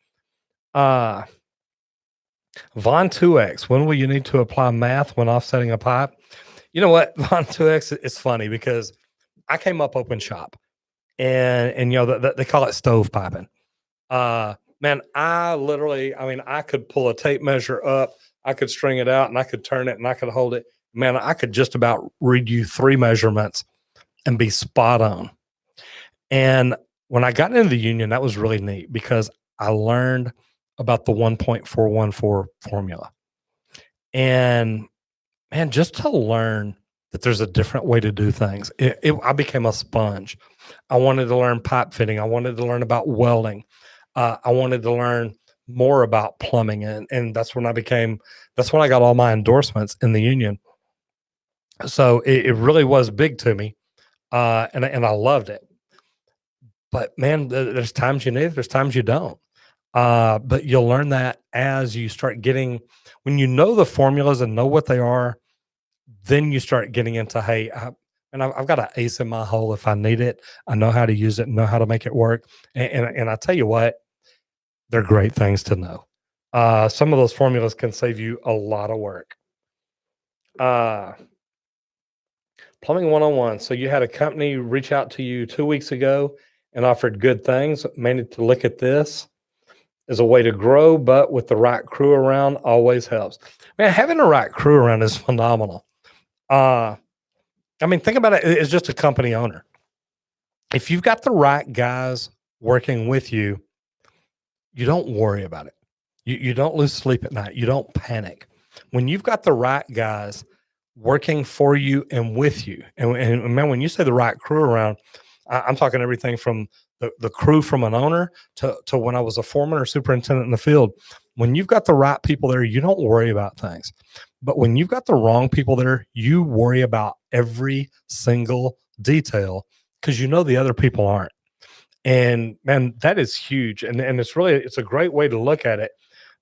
Von 2X, when will you need to apply math when offsetting a pipe? You know what, Von 2X is funny because I came up open shop, and they call it stove piping. Man, I could pull a tape measure up, I could string it out, and I could turn it, and I could hold it. Man, I could just about read you 3 measurements and be spot on. And when I got into the union, that was really neat because I learned about the 1.414 formula. And man, just to learn that there's a different way to do things, I became a sponge. I wanted to learn pipe fitting. I wanted to learn about welding. I wanted to learn more about plumbing. And that's when I got all my endorsements in the union. So it really was big to me, and I loved it. But man, there's times you need it, there's times you don't. But you'll learn that as you start getting, when you know the formulas and know what they are, then you start getting into, hey, and I've got an ace in my hole if I need it. I know how to use it, know how to make it work. And I tell you what, they're great things to know. Some of those formulas can save you a lot of work. Uh, Plumbing 101. So you had a company reach out to you 2 weeks ago and offered good things. May need to look at this as a way to grow, but with the right crew around always helps. Man, having the right crew around is phenomenal. Uh, I mean, think about it as just a company owner. If you've got the right guys working with you, you don't worry about it. You don't lose sleep at night. You don't panic. When you've got the right guys working for you and with you, and man, when you say the right crew around, I'm talking everything from the crew from an owner to when I was a foreman or superintendent in the field. When you've got the right people there, you don't worry about things. But when you've got the wrong people there, you worry about every single detail because you know the other people aren't. And man, that is huge. And it's a great way to look at it.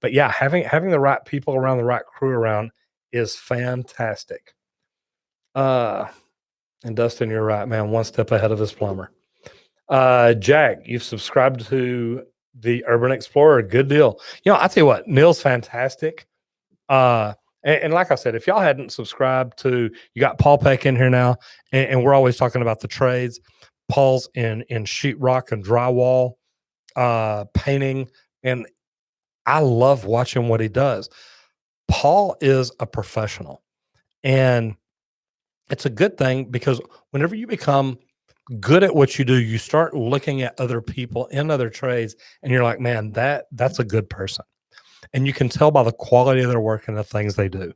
But yeah, having the right people around, the right crew around is fantastic. Uh and Dustin, you're right, man. One step ahead of his plumber. Jack, you've subscribed to the Urban Explorer. Good deal. I tell you what, Neil's fantastic. And like I said, if y'all hadn't subscribed to, you got Paul Peck in here now, and we're always talking about the trades. Paul's in sheetrock and drywall, painting, and I love watching what he does. Paul is a professional, and it's a good thing because whenever you become good at what you do, you start looking at other people in other trades, and you're like, man, that's a good person, and you can tell by the quality of their work and the things they do.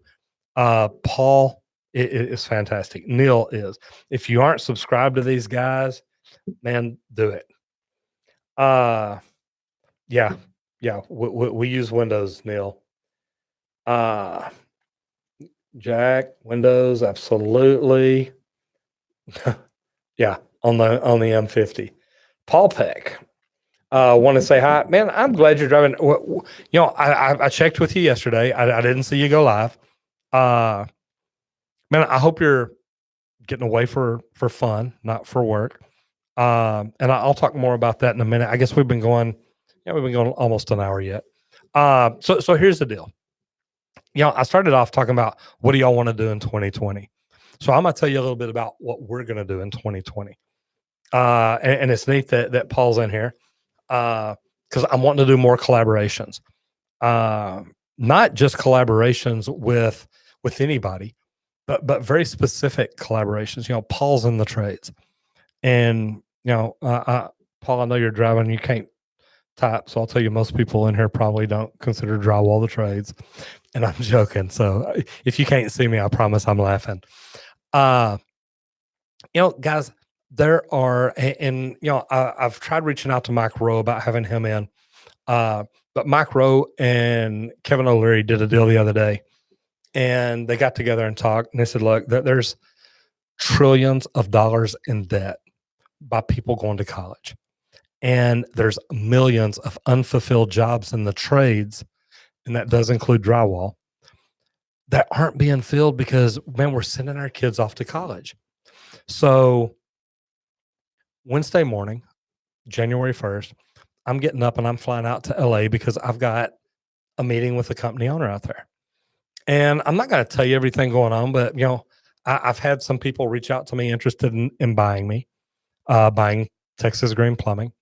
Paul is fantastic. Neil is. If you aren't subscribed to these guys, man, do it. Uh, yeah, yeah. We use Windows, Neil. Uh, Jack, Windows, absolutely. Yeah, on the M50. Paul Peck. Want to say hi, man. I'm glad you're driving. I checked with you yesterday. I didn't see you go live. Uh, Man, I hope you're getting away for fun, not for work. And I'll talk more about that in a minute. I guess we've been going almost an hour yet. So here's the deal. I started off talking about what do y'all want to do in 2020. So I'm gonna tell you a little bit about what we're gonna do in 2020. And it's neat that Paul's in here because I'm wanting to do more collaborations. Not just collaborations with anybody, but very specific collaborations. Paul's in the trades, and Paul, I know you're driving, you can't type, so I'll tell you, most people in here probably don't consider drywall the trades, and I'm joking. So if you can't see me, I promise I'm laughing. Uh, Guys, there are, and I've tried reaching out to Mike Rowe about having him in, but Mike Rowe and Kevin O'Leary did a deal the other day, and they got together and talked, and they said, look, there's trillions of dollars in debt by people going to college. And there's millions of unfulfilled jobs in the trades, and that does include drywall, that aren't being filled because, man, we're sending our kids off to college. So Wednesday morning, January 1st, I'm getting up and I'm flying out to LA because I've got a meeting with the company owner out there. And I'm not going to tell you everything going on, but I've had some people reach out to me interested in buying Texas Green Plumbing.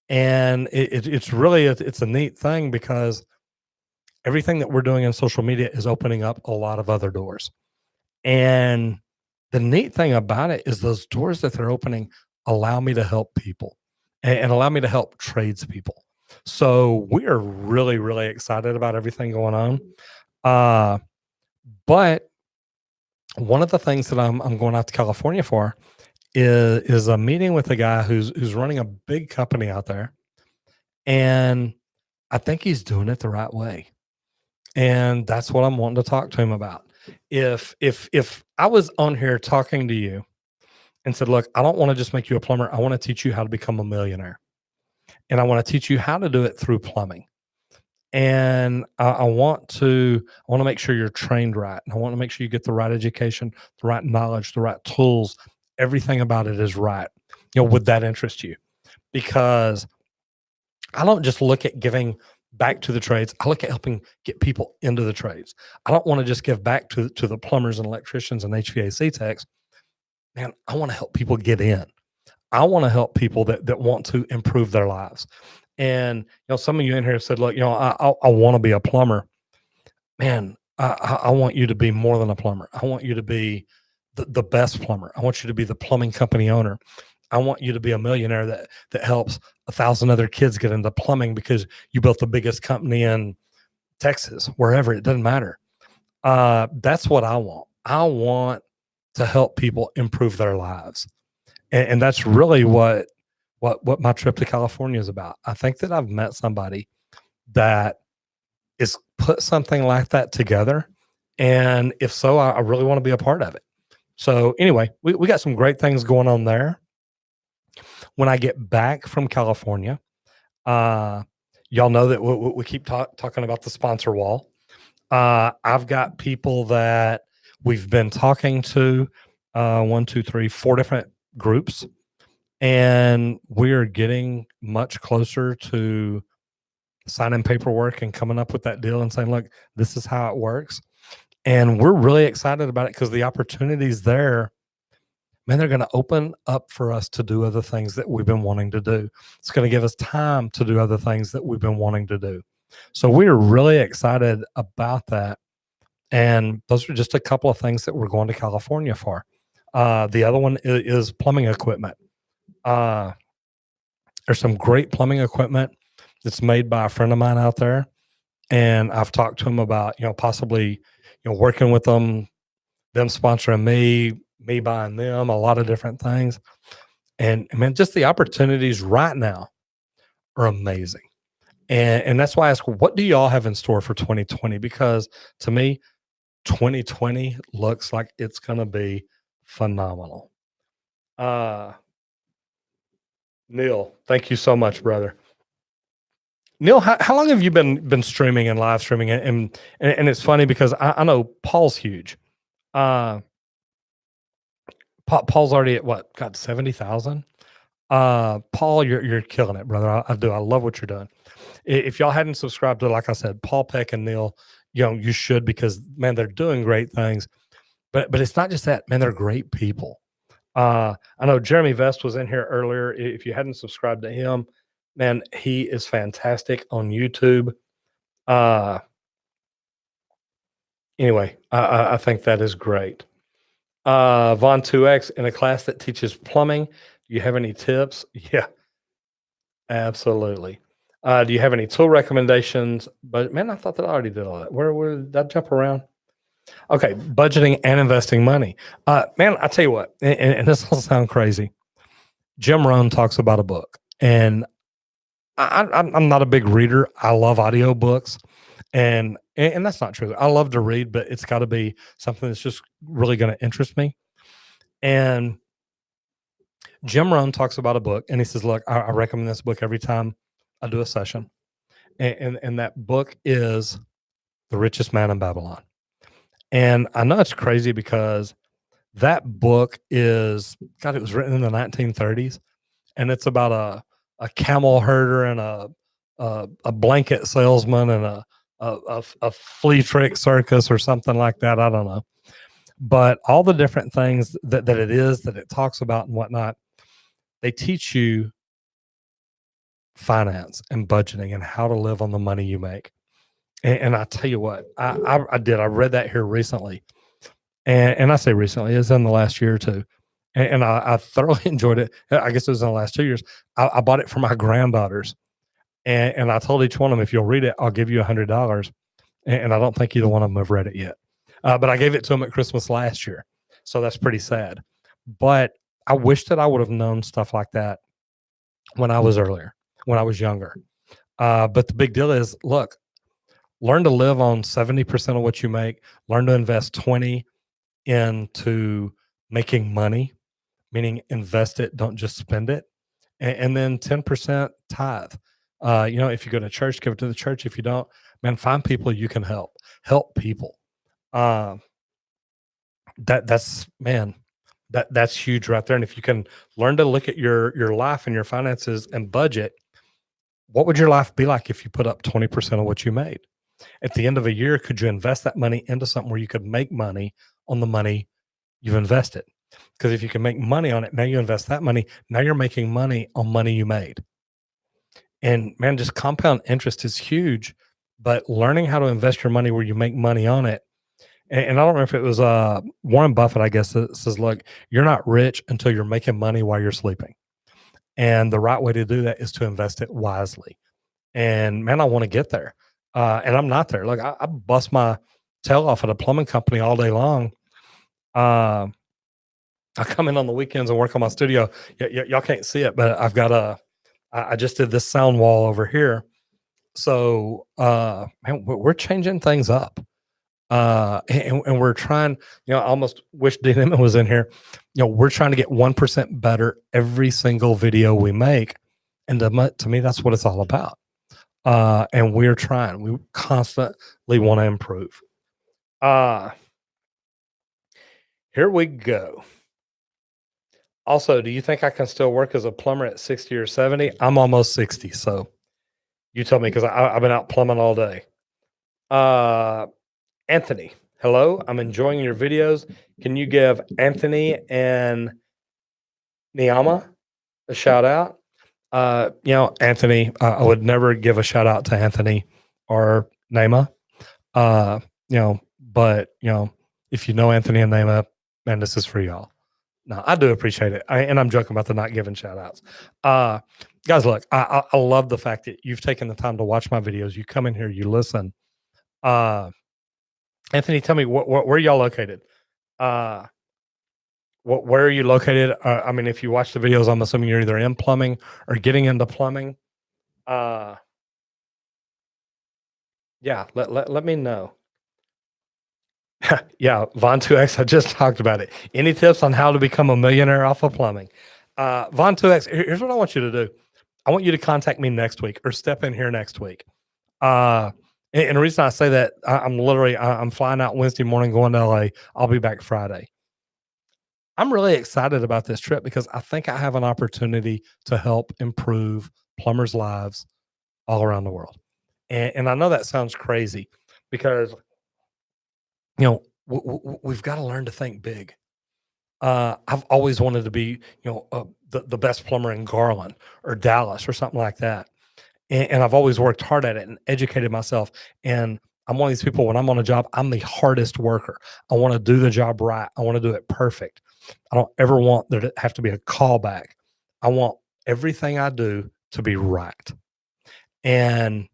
And it's really it's a neat thing because everything that we're doing in social media is opening up a lot of other doors. And the neat thing about it is those doors that they're opening allow me to help people and allow me to help tradespeople. So we are really, really excited about everything going on. But one of the things that I'm going out to California for is a meeting with a guy who's running a big company out there, and I think he's doing it the right way. And that's what I'm wanting to talk to him about. If I was on here talking to you and said, look, I don't want to just make you a plumber. I want to teach you how to become a millionaire. And I want to teach you how to do it through plumbing. And I want to make sure you're trained right. And I want to make sure you get the right education, the right knowledge, the right tools. Everything about it is right. Would that interest you? Because I don't just look at giving back to the trades. I look at helping get people into the trades. I don't want to just give back to the plumbers and electricians and HVAC techs. Man, I want to help people get in. I want to help people that want to improve their lives. And some of you in here have said, look, I want to be a plumber. Man, I want you to be more than a plumber. I want you to be the best plumber. I want you to be the plumbing company owner. I want you to be a millionaire that helps 1,000 other kids get into plumbing because you built the biggest company in Texas, wherever, it doesn't matter. That's what I want. I want to help people improve their lives. And that's really what my trip to California is about. I think that I've met somebody that is put something like that together. And if so, I really want to be a part of it. So anyway, we got some great things going on there. When I get back from California, y'all know that we keep talking about the sponsor wall. I've got people that we've been talking to, 1, 2, 3, 4 different groups, and we are getting much closer to signing paperwork and coming up with that deal and saying, look, this is how it works. And we're really excited about it because the opportunities there, man, they're going to open up for us to do other things that we've been wanting to do. It's going to give us time to do other things that we've been wanting to do. So we're really excited about that. And those are just a couple of things that we're going to California for. The other one is plumbing equipment. There's some great plumbing equipment that's made by a friend of mine out there. And I've talked to him about, possibly, working with them sponsoring me buying them, a lot of different things. And man, just the opportunities right now are amazing. And that's why I ask, what do y'all have in store for 2020? Because to me, 2020 looks like it's going to be phenomenal. Neil, thank you so much, brother. Neil, how long have you been streaming and live streaming? And it's funny because I know Paul's huge. Paul's already at what? God, 70,000. Paul, you're killing it, brother. I do. I love what you're doing. If y'all hadn't subscribed to, like I said, Paul Peck and Neil, you should, because man, they're doing great things. But it's not just that, man. They're great people. I know Jeremy Vest was in here earlier. If you hadn't subscribed to him, man, he is fantastic on YouTube. Anyway, I think that is great. Von 2X, in a class that teaches plumbing, do you have any tips? Yeah, absolutely. Do you have any tool recommendations? But man, I thought that I already did all that. Where did that jump around? Okay, budgeting and investing money. Man, I tell you what, and this will sound crazy. Jim Rohn talks about a book, and I'm not a big reader. I love audiobooks, and that's not true. I love to read, but it's got to be something that's just really going to interest me. And Jim Rohn talks about a book, and he says, look, I recommend this book every time I do a session. And that book is The Richest Man in Babylon. And I know it's crazy because that book it was written in the 1930s, and it's about a camel herder and a blanket salesman and a flea trick circus or something like that. I don't know. But all the different things that it talks about and whatnot, they teach you finance and budgeting and how to live on the money you make. And I tell you what, I read that here recently. And I say recently, it's in the last year or two. And I thoroughly enjoyed it. I guess it was in the last 2 years. I bought it for my granddaughters. And I told each one of them, if you'll read it, I'll give you $100. And I don't think either one of them have read it yet. But I gave it to them at Christmas last year. So that's pretty sad. But I wish that I would have known stuff like that when I was younger. But the big deal is, look, Learn to live on 70% of what you make. Learn to invest 20 into making money, meaning invest it, don't just spend it. And then 10% tithe. If you go to church, give it to the church. If you don't, man, find people you can help. Help people. Uh, that's man, that's huge right there. And if you can learn to look at your life and your finances and budget, what would your life be like if you put up 20% of what you made? At the end of a year, could you invest that money into something where you could make money on the money you've invested? Because if you can make money on it, now you invest that money. Now you're making money on money you made. And man, just compound interest is huge. But learning how to invest your money where you make money on it. And I don't know if it was Warren Buffett, I guess, that says, look, you're not rich until you're making money while you're sleeping. And the right way to do that is to invest it wisely. And man, I want to get there. And I'm not there. Look, I bust my tail off at a plumbing company all day long. I come in on the weekends and work on my studio. Y'all can't see it, but I've got I just did this sound wall over here. So, man, we're changing things up. And we're trying, I almost wish Dean Emmett was in here. We're trying to get 1% better every single video we make. And to me, that's what it's all about. And we're trying, we constantly want to improve. Here we go. Also, do you think I can still work as a plumber at 60 or 70? I'm almost 60. So you tell me, because I've been out plumbing all day. Anthony, hello. I'm enjoying your videos. Can you give Anthony and Niyama a shout out? Anthony, I would never give a shout out to Anthony or Nema. But if you know Anthony and Nema, man, this is for y'all. No, I do appreciate it. And I'm joking about the not giving shout outs. Guys, look, I love the fact that you've taken the time to watch my videos. You come in here, you listen. Anthony, tell me, where y'all located? Where are you located? If you watch the videos, I'm assuming you're either in plumbing or getting into plumbing. Yeah, let me know. Yeah, Von 2X, I just talked about it. Any tips on how to become a millionaire off of plumbing? Von 2X, here's what I want you to do. I want you to contact me next week or step in here next week. And the reason I say that, I'm flying out Wednesday morning going to LA. I'll be back Friday. I'm really excited about this trip because I think I have an opportunity to help improve plumbers' lives all around the world. And I know that sounds crazy because we've got to learn to think big. I've always wanted to be, the best plumber in Garland or Dallas or something like that. And I've always worked hard at it and educated myself. And I'm one of these people, when I'm on a job, I'm the hardest worker. I want to do the job right. I want to do it perfect. I don't ever want there to have to be a callback. I want everything I do to be right. And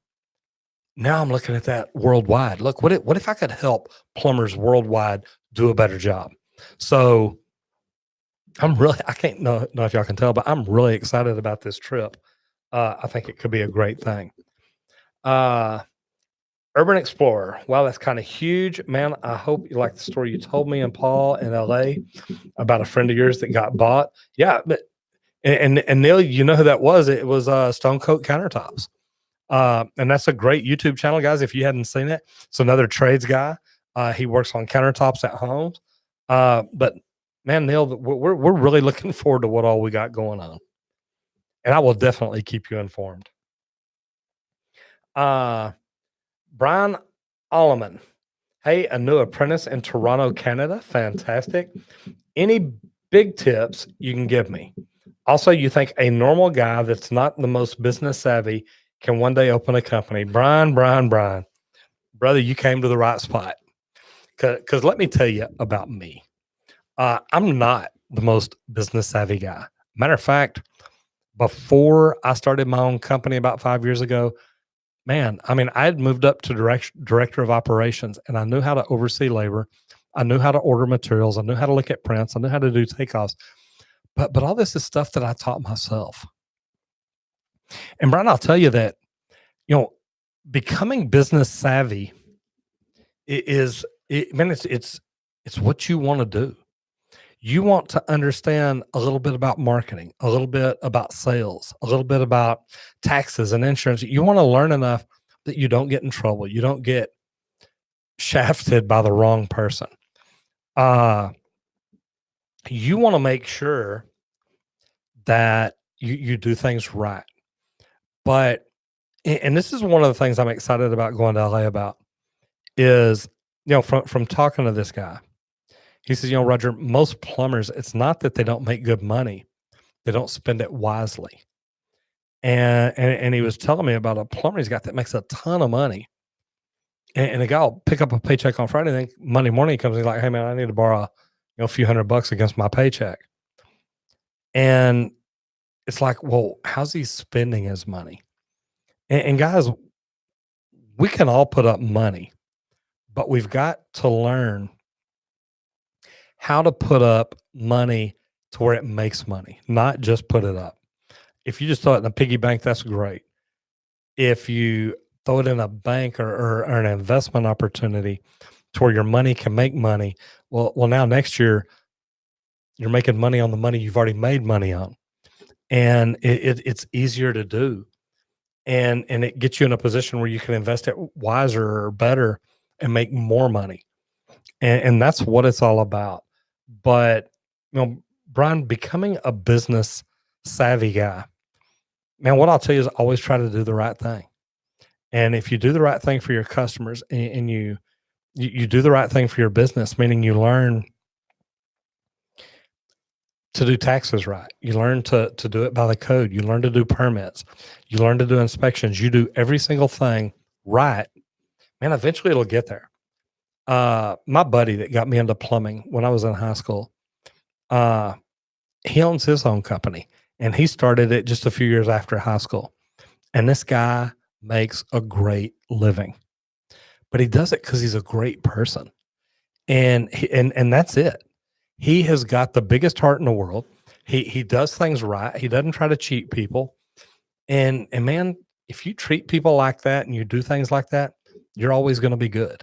now I'm looking at that worldwide. Look, what if I could help plumbers worldwide do a better job? So I can't know if y'all can tell, but I'm really excited about this trip. I think it could be a great thing. Urban Explorer. Wow, that's kind of huge, man. I hope you like the story you told me and Paul in LA about a friend of yours that got bought. Yeah, but and Neil, you know who that was? It was Stone Coat Countertops. And that's a great YouTube channel, guys. If you hadn't seen it, it's another trades guy. He works on countertops at homes. But man, Neil, we're really looking forward to what all we got going on, and I will definitely keep you informed. Brian Alleman, hey, a new apprentice in Toronto, Canada. Fantastic. Any big tips you can give me? Also, you think a normal guy that's not the most business savvy can one day open a company? Brian, brother, you came to the right spot. Because let me tell you about me. I'm not the most business savvy guy. Matter of fact, before I started my own company about 5 years ago, man, I had moved up to director of operations, and I knew how to oversee labor. I knew how to order materials. I knew how to look at prints. I knew how to do takeoffs. But all this is stuff that I taught myself. And Brian, I'll tell you that, becoming business savvy man, it's what you want to do. You want to understand a little bit about marketing, a little bit about sales, a little bit about taxes and insurance. You want to learn enough that you don't get in trouble. You don't get shafted by the wrong person. Uh, you want to make sure that you do things right. But and this is one of the things I'm excited about going to LA about is, from talking to this guy, he says, Roger, most plumbers, it's not that they don't make good money, they don't spend it wisely. And he was telling me about a plumber he's got that makes a ton of money. And the guy will pick up a paycheck on Friday, then Monday morning he comes, he's like, hey man, I need to borrow, a few $100 against my paycheck. And it's like, well, how's he spending his money? And guys, we can all put up money, but we've got to learn how to put up money to where it makes money, not just put it up. If you just throw it in a piggy bank, that's great. If you throw it in a bank or an investment opportunity to where your money can make money, well, now next year you're making money on the money you've already made money on, and it's easier to do, and it gets you in a position where you can invest it wiser or better and make more money, and that's what it's all about. But Brian, becoming a business savvy guy, man, what I'll tell you is always try to do the right thing. And if you do the right thing for your customers and you do the right thing for your business, meaning you learn to do taxes right, you learn to do it by the code, you learn to do permits, you learn to do inspections, you do every single thing right, man, eventually it'll get there. My buddy that got me into plumbing when I was in high school, uh, he owns his own company and he started it just a few years after high school. And this guy makes a great living, but he does it because he's a great person. And that's it. He has got the biggest heart in the world. He does things right. He doesn't try to cheat people. And man, if you treat people like that and you do things like that, you're always going to be good.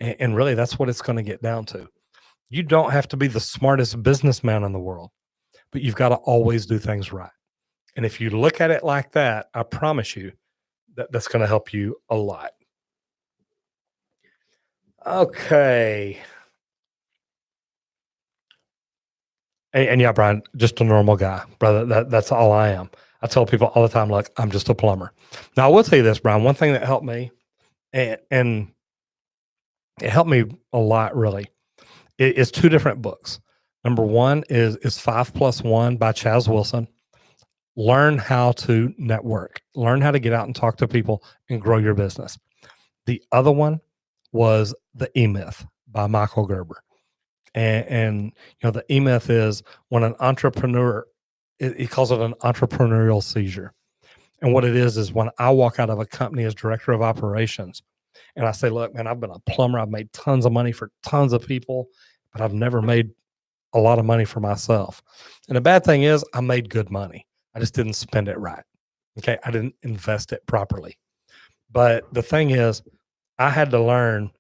And really, that's what it's going to get down to. You don't have to be the smartest businessman in the world, but you've got to always do things right. And if you look at it like that, I promise you that's going to help you a lot. Okay. And yeah, Brian, just a normal guy, brother. That's all I am. I tell people all the time, look, I'm just a plumber. Now, I will tell you this, Brian. One thing that helped me, and it helped me a lot, really, is two different books. Number one is 5+1 by Chaz Wilson. Learn how to network. Learn how to get out and talk to people and grow your business. The other one was The E-Myth by Michael Gerber. And the E-Myth is when an entrepreneur, he calls it an entrepreneurial seizure. And what it is when I walk out of a company as director of operations and I say, look, man, I've been a plumber. I've made tons of money for tons of people, but I've never made a lot of money for myself. And the bad thing is I made good money. I just didn't spend it right. Okay. I didn't invest it properly. But the thing is, I had to learn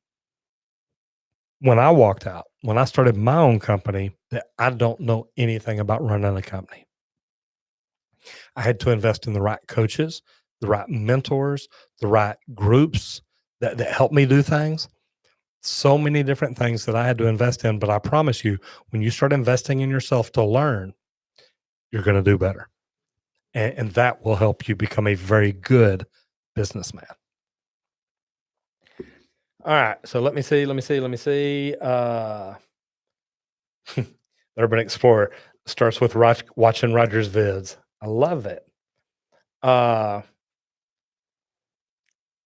when I walked out, when I started my own company, that I don't know anything about running a company. I had to invest in the right coaches, the right mentors, the right groups that help me do things. So many different things that I had to invest in. But I promise you, when you start investing in yourself to learn, you're going to do better. And that will help you become a very good businessman. All right. So let me see. Urban Explorer starts with watching Roger's vids. I love it.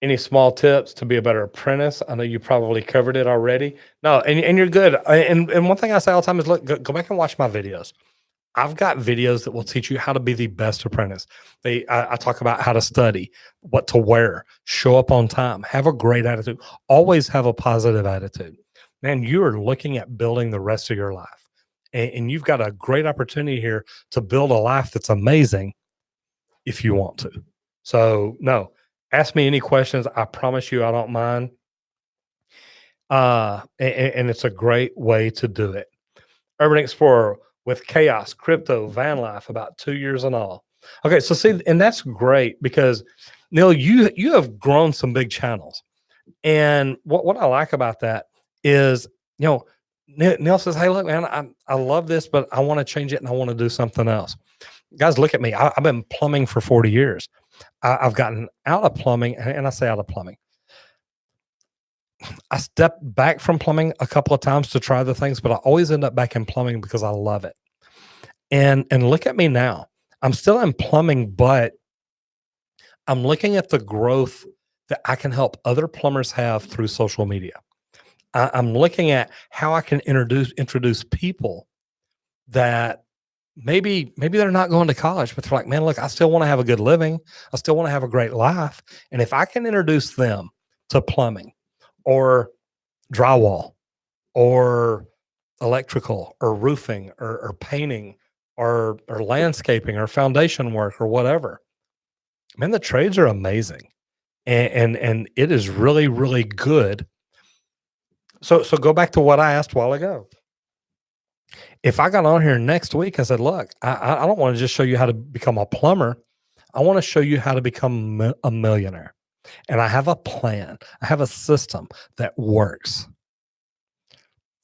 Any small tips to be a better apprentice? I know you probably covered it already. No, and you're good. And one thing I say all the time is, look, go back and watch my videos. I've got videos that will teach you how to be the best apprentice. I talk about how to study, what to wear, show up on time, have a great attitude, always have a positive attitude. Man, you are looking at building the rest of your life. And you've got a great opportunity here to build a life that's amazing if you want to. So, no, Ask me any questions. I promise you I don't mind. And it's a great way to do it. Urban Explorer with chaos, crypto, van life, about 2 years in all. Okay, so see, and that's great because Neil, you have grown some big channels. And what I like about that is, you know, Neil says, "Hey, look, man, I love this, but I want to change it and I want to do something else." Guys, look at me. I've been plumbing for 40 years. I've gotten out of plumbing, and I say out of plumbing. I stepped back from plumbing a couple of times to try the things, but I always end up back in plumbing because I love it. And look at me now. I'm still in plumbing, but I'm looking at the growth that I can help other plumbers have through social media. I'm looking at how I can introduce people that maybe they're not going to college, but they're like, man, look, I still want to have a good living. I still want to have a great life. And if I can introduce them to plumbing or drywall or electrical or roofing or painting or landscaping or foundation work or whatever, man, the trades are amazing. And it is really, really good. So go back to what I asked a while ago. If I got on here next week and said, look, I don't want to just show you how to become a plumber. I want to show you how to become a millionaire. And I have a plan. I have a system that works.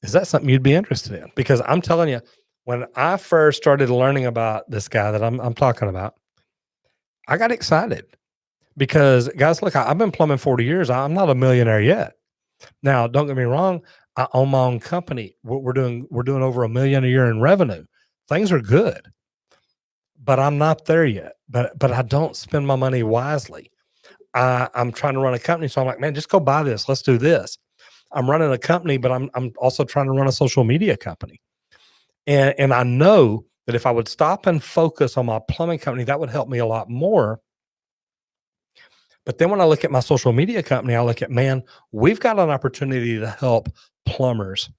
Is that something you'd be interested in? Because I'm telling you, when I first started learning about this guy that I'm talking about, I got excited because guys, look, I've been plumbing 40 years. I'm not a millionaire yet. Now, don't get me wrong. I own my own company. We're doing over $1 million a year in revenue. Things are good, but I'm not there yet. But I don't spend my money wisely. I'm trying to run a company, so I'm like, man, just go buy this. Let's do this. I'm running a company, but I'm also trying to run a social media company. And I know that if I would stop and focus on my plumbing company, that would help me a lot more. But then when I look at my social media company, I look at, man, we've got an opportunity to help plumbers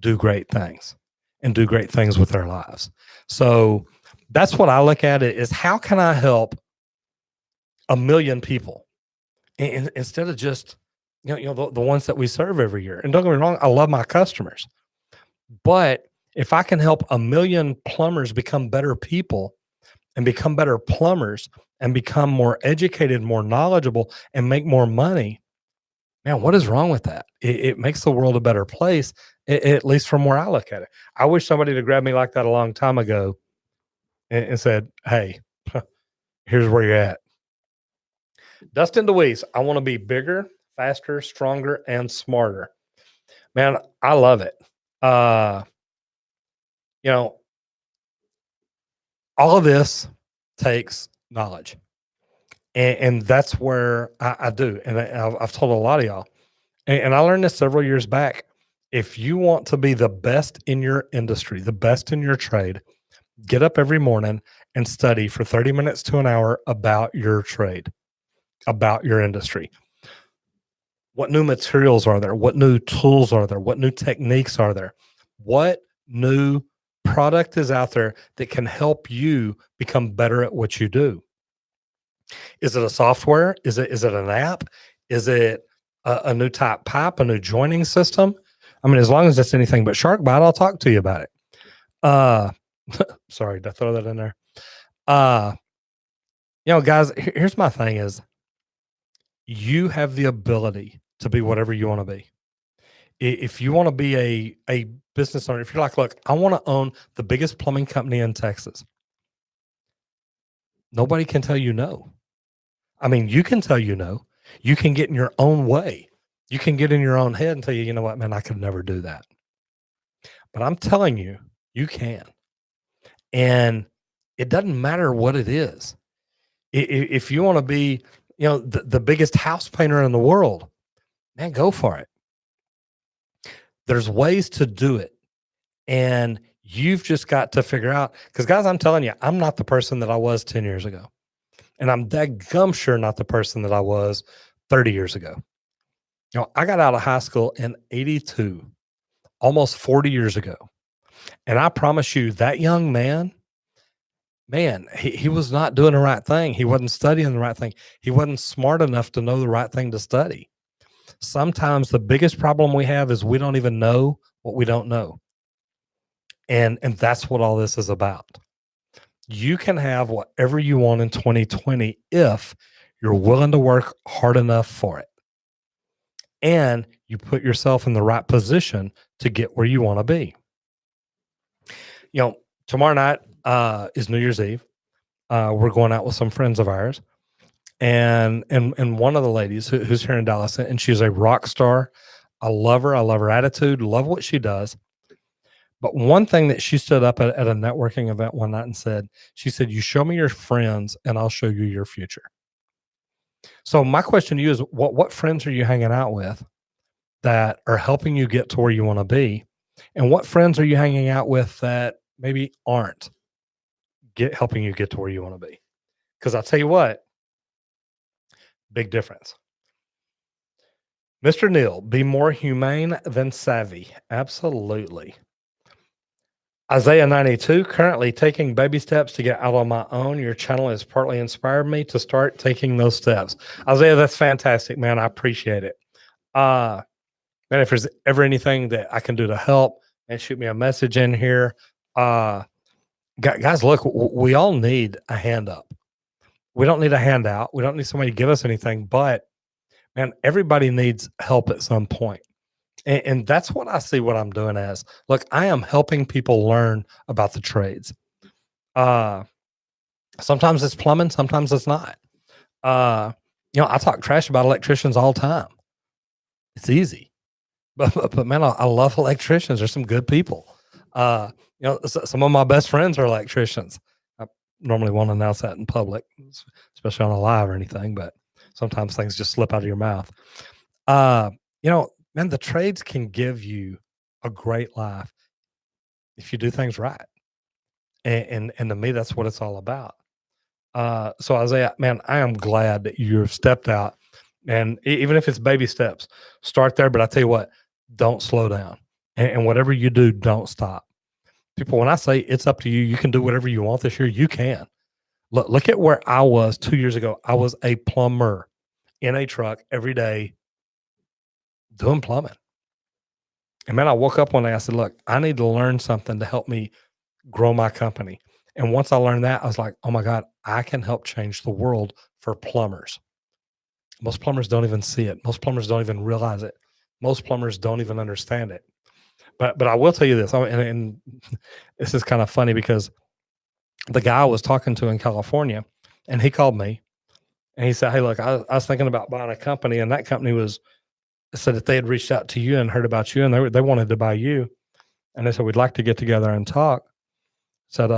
do great things and do great things with their lives. So that's what I look at it is how can I help 1 million people instead of just, the ones that we serve every year. And don't get me wrong, I love my customers, but if I can help 1 million plumbers become better people and become better plumbers and become more educated, more knowledgeable, and make more money, man, what is wrong with that? It makes the world a better place, at least from where I look at it. I wish somebody to grab me like that a long time ago and said, hey, here's where you're at. Dustin DeWeese, I want to be bigger, faster, stronger, and smarter. Man, I love it. You know, all of this takes knowledge. And that's where I do. And I've told a lot of y'all, and I learned this several years back. If you want to be the best in your industry, the best in your trade, get up every morning and study for 30 minutes to an hour about your trade, about your industry. What new materials are there? What new tools are there? What new techniques are there? What new product is out there that can help you become better at what you do? Is it a software? Is it an app? Is it a new type pipe, a new joining system? I mean, as long as it's anything but shark bite, I'll talk to you about it. Sorry, did I throw that in there? Uh, guys, here's my thing is you have the ability to be whatever you want to be. If you want to be a business owner, if you're like, look, I want to own the biggest plumbing company in Texas, nobody can tell you no. I mean, you can tell you no. You can get in your own way. You can get in your own head and tell you, you know what, man, I could never do that. But I'm telling you, you can. And it doesn't matter what it is. If you want to be, the biggest house painter in the world, man, go for it. There's ways to do it. And you've just got to figure out, because guys, I'm telling you, I'm not the person that I was 10 years ago. And I'm dadgum sure not the person that I was 30 years ago. I got out of high school in 82, almost 40 years ago. And I promise you that young man, man, he was not doing the right thing. He wasn't studying the right thing. He wasn't smart enough to know the right thing to study. Sometimes the biggest problem we have is we don't even know what we don't know. And that's what all this is about. You can have whatever you want in 2020 if you're willing to work hard enough for it. And you put yourself in the right position to get where you want to be. You know, tomorrow night is New Year's Eve. We're going out with some friends of ours, and one of the ladies who's here in Dallas, and she's a rock star. I love her. I love her attitude. Love what she does. But one thing that she stood up at a networking event one night and said, she said, "You show me your friends, and I'll show you your future." So my question to you is, what friends are you hanging out with that are helping you get to where you want to be, and what friends are you hanging out with that maybe aren't helping you get to where you want to be? Because I'll tell you what, big difference. Mr. Neal, be more humane than savvy. Absolutely. Isaiah 92, currently taking baby steps to get out on my own. Your channel has partly inspired me to start taking those steps. Isaiah, that's fantastic, man. I appreciate it. Man, if there's ever anything that I can do to help, and shoot me a message in here. Guys, look, we all need a hand up. We don't need a handout. We don't need somebody to give us anything, but man, everybody needs help at some point. And that's what I see what I'm doing as. Look, I am helping people learn about the trades. Sometimes it's plumbing, sometimes it's not. I talk trash about electricians all the time. It's easy. But man, I love electricians. There's some good people. Some of my best friends are electricians. I normally won't announce that in public, especially on a live or anything, but sometimes things just slip out of your mouth. Man, the trades can give you a great life if you do things right. And to me, that's what it's all about. So Isaiah, man, I am glad that you've stepped out, and even if it's baby steps, start there. But I tell you what, don't slow down, and whatever you do, don't stop. People, when I say it's up to you, you can do whatever you want this year. You can. Look at where I was 2 years ago. I was a plumber in a truck every day doing plumbing. And man, I woke up one day, I said, look, I need to learn something to help me grow my company. And once I learned that, I was like, oh my God, I can help change the world for plumbers. Most plumbers don't even see it. Most plumbers don't even realize it. Most plumbers don't even understand it. But I will tell you this, and this is kind of funny because the guy I was talking to in California, and he called me and he said, hey, look, I was thinking about buying a company, and that company said that they had reached out to you and heard about you, and they wanted to buy you. And they said, we'd like to get together and talk. Said,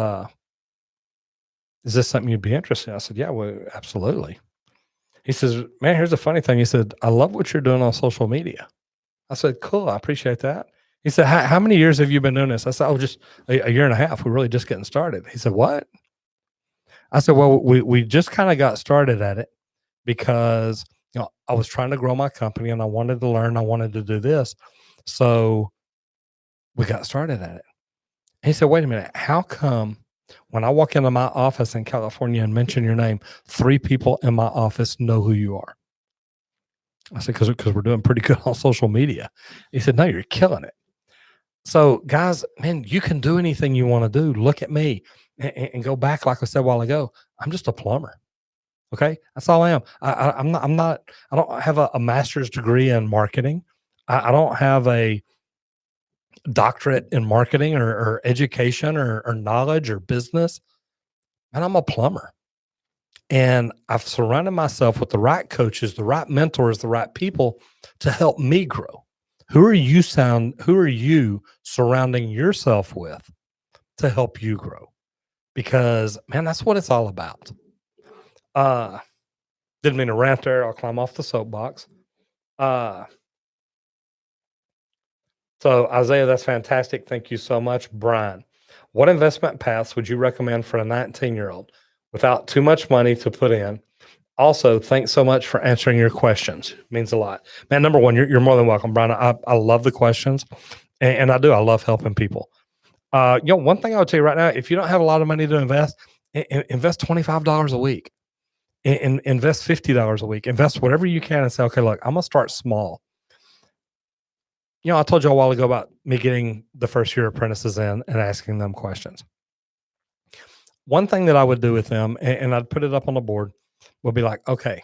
is this something you'd be interested in? I said, yeah, well, absolutely. He says, man, here's the funny thing. He said, I love what you're doing on social media. I said, cool. I appreciate that. He said, how many years have you been doing this? I said, oh, just a year and a half. We're really just getting started. He said, what? I said, well, we just kind of got started at it because, I was trying to grow my company and I wanted to learn. I wanted to do this. So we got started at it. He said, wait a minute. How come when I walk into my office in California and mention your name, 3 people in my office know who you are? I said, because we're doing pretty good on social media. He said, no, you're killing it. So guys, man, you can do anything you want to do. Look at me and go back. Like I said a while ago, I'm just a plumber. Okay. That's all I am. I don't have a master's degree in marketing. I don't have a doctorate in marketing or education or knowledge or business. And I'm a plumber. And I've surrounded myself with the right coaches, the right mentors, the right people to help me grow. Who are you surrounding yourself with to help you grow? Because man, that's what it's all about. Didn't mean to rant there. I'll climb off the soapbox. So Isaiah, that's fantastic. Thank you so much. Brian, what investment paths would you recommend for a 19-year-old without too much money to put in? Also, thanks so much for answering your questions. It means a lot. Man, number one, you're more than welcome, Brian. I love the questions, and I do. I love helping people. One thing I would tell you right now, if you don't have a lot of money to invest, Invest $25 a week, invest $50 a week, invest whatever you can and say, okay, look, I'm going to start small. I told you a while ago about me getting the first year apprentices in and asking them questions. One thing that I would do with them, and I'd put it up on the board, would be like, okay,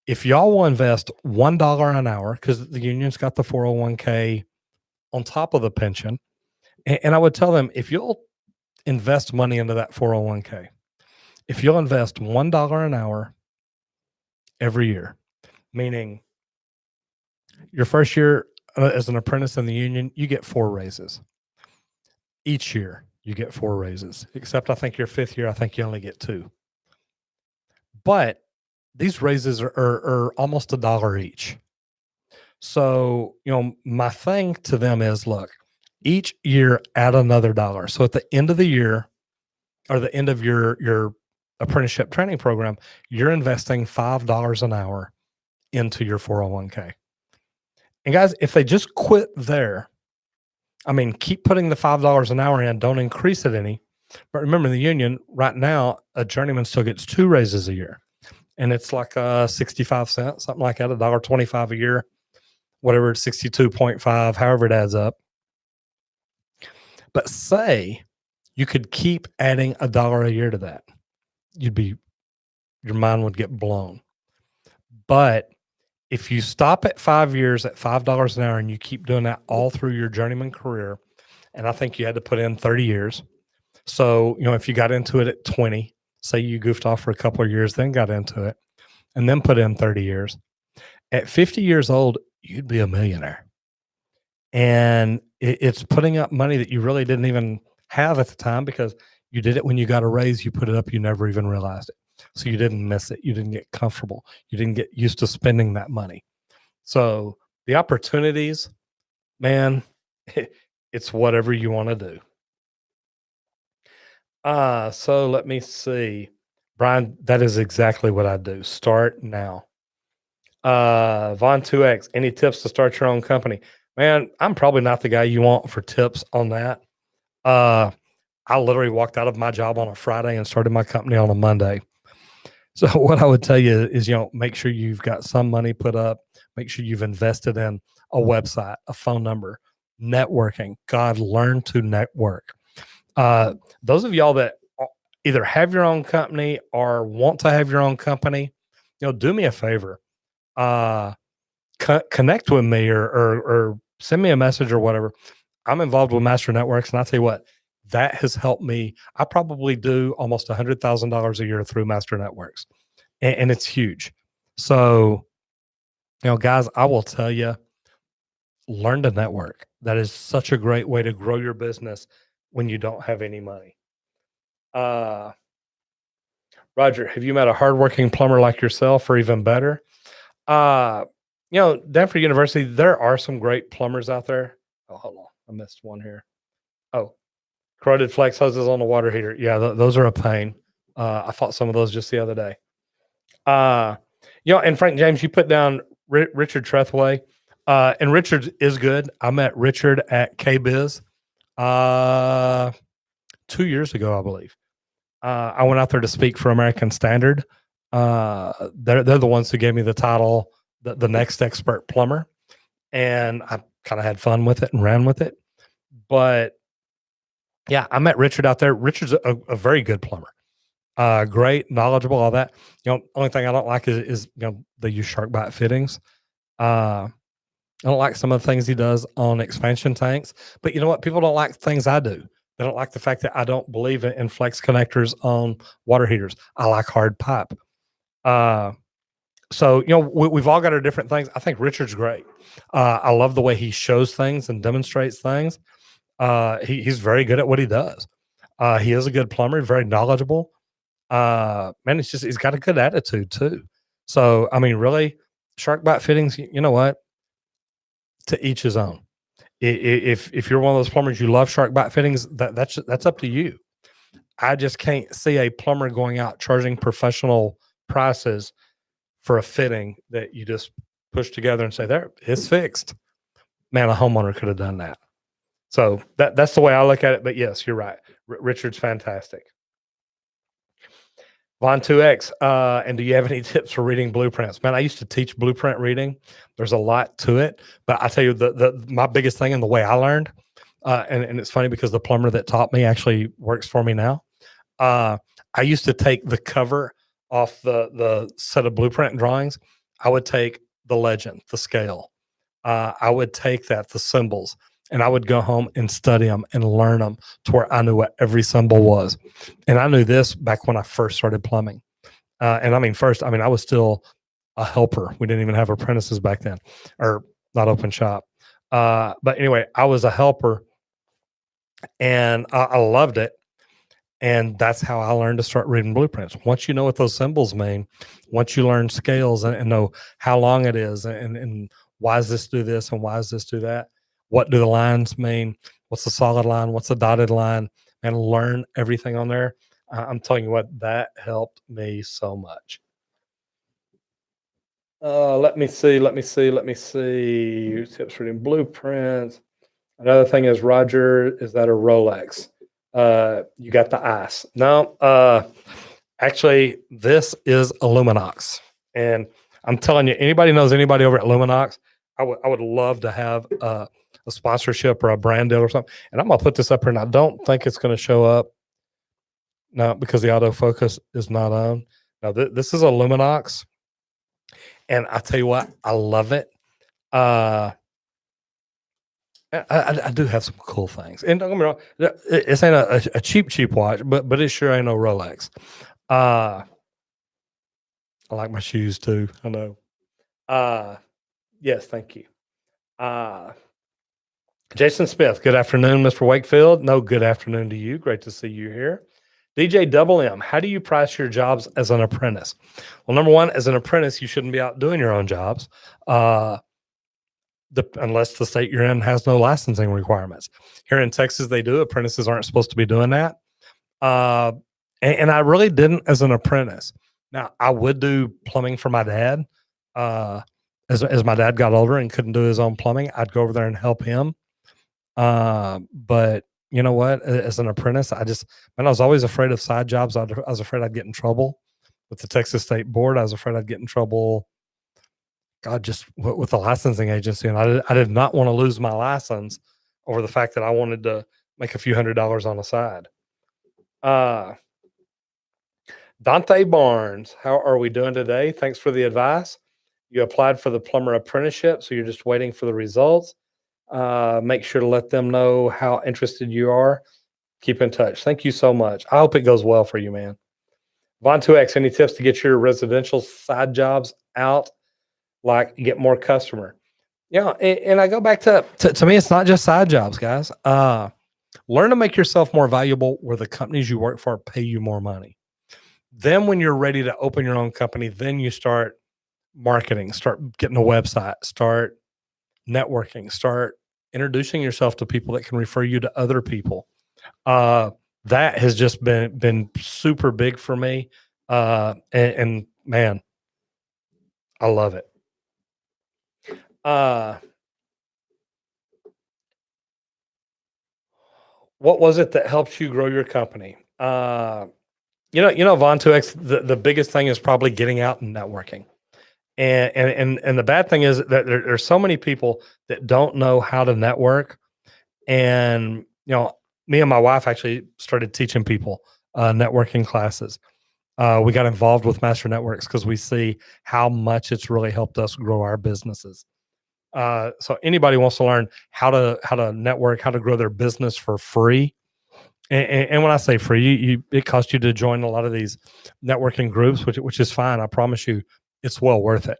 if y'all will invest $1 an hour, because the union's got the 401k on top of the pension, and I would tell them, if you'll invest money into that 401k, if you'll invest $1 an hour every year, meaning your first year as an apprentice in the union, you get 4 raises. Each year, you get 4 raises, except I think your 5th year, I think you only get 2. But these raises are almost $1 each. So, my thing to them is, look, each year add another $1. So at the end of the year, or the end of your apprenticeship training program, you're investing $5 an hour into your 401k. And guys, if they just quit there, keep putting the $5 an hour in, don't increase it any. But remember, the union right now, a journeyman still gets 2 raises a year. And it's like 65 cents, something like that, $1.25 a year, whatever, 62.5, however it adds up. But say you could keep adding $1 a year to that, your mind would get blown. But if you stop at 5 years at $5 an hour and you keep doing that all through your journeyman career, and I think you had to put in 30 years. So, if you got into it at 20, say you goofed off for a couple of years, then got into it, and then put in 30 years, at 50 years old, you'd be a millionaire. And it's putting up money that you really didn't even have at the time, because you did it when you got a raise, you put it up, you never even realized it. So you didn't miss it. You didn't get comfortable. You didn't get used to spending that money. So the opportunities, man, it's whatever you want to do. So let me see. Brian, that is exactly what I do. Start now. Vaughn 2X, any tips to start your own company? Man, I'm probably not the guy you want for tips on that. I literally walked out of my job on a Friday and started my company on a Monday. So what I would tell you is, make sure you've got some money put up. Make sure you've invested in a website, a phone number, networking. God, learn to network. Those of y'all that either have your own company or want to have your own company, do me a favor. Connect with me or send me a message or whatever. I'm involved with Master Networks, and I tell you what, that has helped me. I probably do almost $100,000 a year through Master Networks, and it's huge. So, guys, I will tell you, learn to network. That is such a great way to grow your business when you don't have any money. Roger, have you met a hardworking plumber like yourself, or even better? Danford University, there are some great plumbers out there. Oh, hold on. I missed one here. Oh, corroded flex hoses on the water heater. Yeah, those are a pain. I fought some of those just the other day. And Frank James, you put down Richard Trethway. And Richard is good. I met Richard at KBiz 2 years ago, I believe. I went out there to speak for American Standard. They're the ones who gave me the title, the next expert plumber, and I kind of had fun with it and ran with it. But yeah, I met Richard out there. Richard's a very good plumber, great, knowledgeable, all that. Only thing I don't like is they use shark bite fittings. I don't like some of the things he does on expansion tanks, but you know what? People don't like things I do. They don't like the fact that I don't believe in flex connectors on water heaters. I like hard pipe. So, we've all got our different things. I think Richard's great. I love the way he shows things and demonstrates things. He's very good at what he does. He is a good plumber, very knowledgeable. Man, he's got a good attitude too. So, really, shark bite fittings, you know what? To each his own. If you're one of those plumbers, you love shark bite fittings, that's up to you. I just can't see a plumber going out charging professional prices for a fitting that you just push together and say, there, it's fixed. Man, a homeowner could have done that. So that's the way I look at it. But yes, you're right. Richard's fantastic. Von 2X, and do you have any tips for reading blueprints? Man, I used to teach blueprint reading. There's a lot to it, but I tell you, the my biggest thing and the way I learned, and it's funny because the plumber that taught me actually works for me now. Uh, I used to take the cover off the set of blueprint drawings. I would take the legend, the scale. I would take that, the symbols, and I would go home and study them and learn them to where I knew what every symbol was. And I knew this back when I first started plumbing. And I mean, first, I mean, I was still a helper. We didn't even have apprentices back then, or not open shop. But anyway, I was a helper, and I loved it. And that's how I learned to start reading blueprints. Once you know what those symbols mean, once you learn scales and know how long it is, and why does this do this and why does this do that? What do the lines mean? What's the solid line? What's the dotted line? And learn everything on there. I'm telling you what, that helped me so much. Let me see. Let me see. Let me see. Tips reading blueprints. Another thing is, Roger, is that a Rolex? You got the ice. No, actually, this is a Luminox. And I'm telling you, anybody knows anybody over at Luminox, I would love to have a sponsorship or a brand deal or something. And I'm going to put this up here, and I don't think it's going to show up. No, because the autofocus is not on. Now, this is a Luminox. And I tell you what, I love it. I do have some cool things, and don't get me wrong, this ain't a cheap watch, but it sure ain't no Rolex. I like my shoes too. I know. Yes, thank you. Uh, Jason Smith, good afternoon, Mr. Wakefield. No, good afternoon to you. Great to see you here. DJ Double M, how do you price your jobs as an apprentice? Well, number one, as an apprentice, you shouldn't be out doing your own jobs. Unless the state you're in has no licensing requirements. Here in Texas, they do. Apprentices aren't supposed to be doing that. And I really didn't as an apprentice. Now, I would do plumbing for my dad. As my dad got older and couldn't do his own plumbing, I'd go over there and help him. But you know what? As an apprentice, I was always afraid of side jobs. I was afraid I'd get in trouble with the Texas State Board. I was afraid I'd get in trouble, God, just with the licensing agency. And I did not want to lose my license over the fact that I wanted to make a few $100s on the side. Dante Barnes, how are we doing today? Thanks for the advice. You applied for the plumber apprenticeship, so you're just waiting for the results. Make sure to let them know how interested you are. Keep in touch. Thank you so much. I hope it goes well for you, man. Von 2X, any tips to get your residential side jobs out? Like get more customer. Yeah, and I go back to me, it's not just side jobs, guys. Learn to make yourself more valuable where the companies you work for pay you more money. Then when you're ready to open your own company, then you start marketing, start getting a website, start networking, start introducing yourself to people that can refer you to other people. That has just been super big for me. And man, I love it. What was it that helped you grow your company? Von 2X, the biggest thing is probably getting out and networking. And the bad thing is that there's so many people that don't know how to network. And, me and my wife actually started teaching people networking classes. We got involved with Master Networks because we see how much it's really helped us grow our businesses. So anybody wants to learn how to network, how to grow their business for free. And when I say free, it costs you to join a lot of these networking groups, which is fine. I promise you, it's well worth it.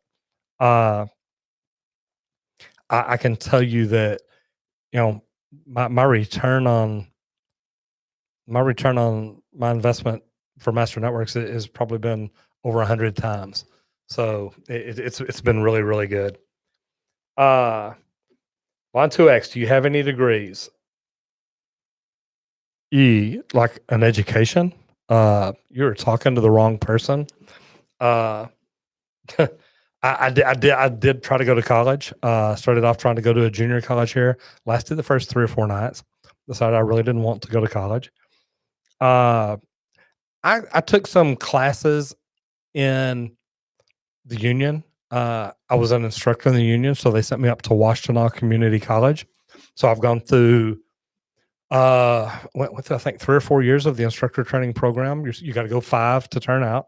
I can tell you that my return on my investment for Master Networks has probably been over 100 times. So it's been really, really good. On 2X, do you have any degrees? Like an education? You're talking to the wrong person. I did try to go to college. Started off trying to go to a junior college here. Lasted the first 3 or 4 nights. Decided I really didn't want to go to college. I I took some classes in the union. I was an instructor in the union, so they sent me up to Washtenaw Community College. So I've gone through went through, I think 3 or 4 years of the instructor training program. You got to go 5 to turn out.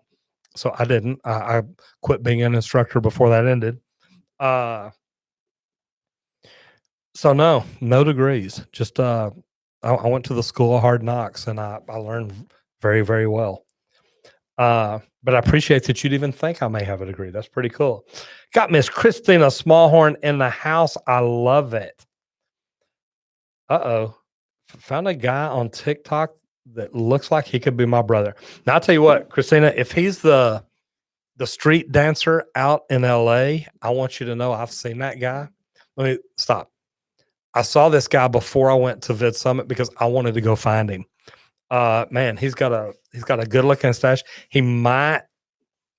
So I didn't. I quit being an instructor before that ended. So no degrees. Just I went to the school of hard knocks, and I learned very, very well. But I appreciate that you'd even think I may have a degree. That's pretty cool. Got Miss Christina Smallhorn in the house. I love it. Uh-oh. Found a guy on TikTok that looks like he could be my brother. Now I'll tell you what, Christina, if he's the street dancer out in LA, I want you to know I've seen that guy. Let me stop. I saw this guy before I went to Vid Summit because I wanted to go find him. Man, he's got a good looking stash. He might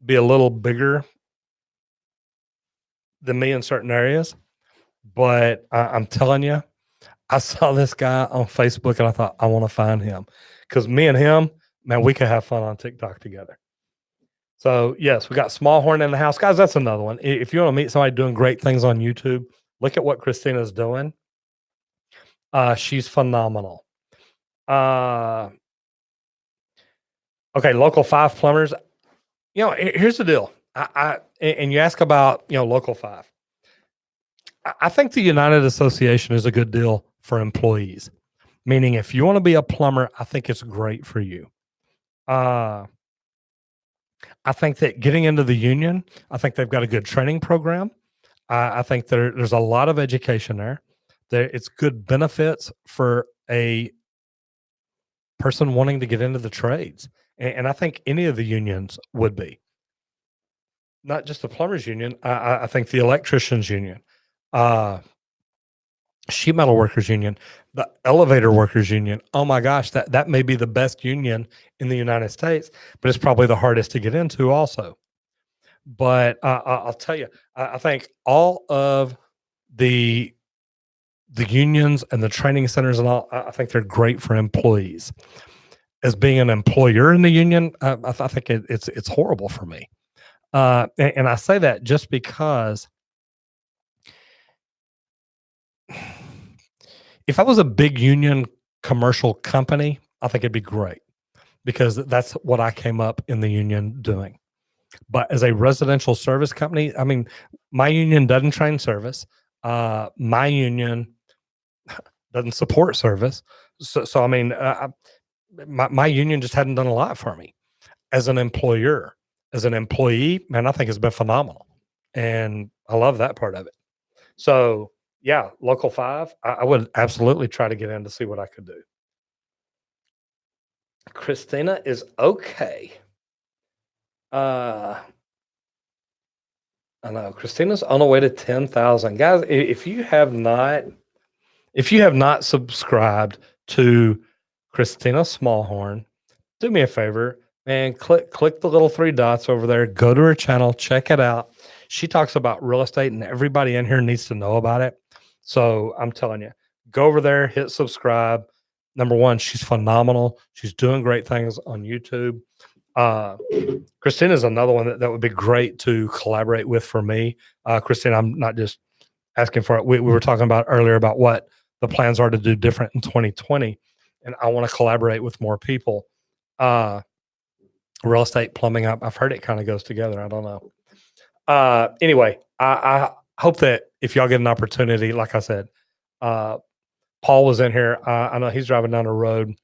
be a little bigger than me in certain areas, but I'm telling you, I saw this guy on Facebook and I thought, I want to find him because me and him, man, we could have fun on TikTok together. So yes, we got Smallhorn in the house. Guys, that's another one. If you want to meet somebody doing great things on YouTube, look at what Christina's doing. She's phenomenal. Okay, Local 5 Plumbers. You know, here's the deal. And you ask about, Local 5. I think the United Association is a good deal for employees. Meaning, if you want to be a plumber, I think it's great for you. I think that getting into the union, I think they've got a good training program. I think there's a lot of education there. It's good benefits for a person wanting to get into the trades. And I think any of the unions would be. Not just the plumbers union. I think the electricians union, sheet metal workers union, the elevator workers union. Oh my gosh, that may be the best union in the United States, but it's probably the hardest to get into also. But I'll tell you, I think all of the unions and the training centers and all, I think they're great for employees. As being an employer in the union, I think it's horrible for me. And I say that just because if I was a big union commercial company, I think it'd be great because that's what I came up in the union doing. But as a residential service company, I mean, my union doesn't train service. My union doesn't support service. So I mean, my union just hadn't done a lot for me as an employer. As an employee, man, I think it's been phenomenal. And I love that part of it. So yeah, Local 5, I would absolutely try to get in to see what I could do. Christina is okay. I know Christina's on the way to 10,000. Guys, if you have not subscribed to Christina Smallhorn, do me a favor and click the little 3 dots over there. Go to her channel, check it out. She talks about real estate, and everybody in here needs to know about it. So I'm telling you, go over there, hit subscribe. Number one, she's phenomenal. She's doing great things on YouTube. Christina's another one that would be great to collaborate with for me. Christina, I'm not just asking for it. We were talking about earlier about what the plans are to do different in 2020, and I want to collaborate with more people. Real estate, plumbing, I've heard it kind of goes together. I don't know. Anyway, I hope that if y'all get an opportunity, like I said, Paul was in here. I know he's driving down the road.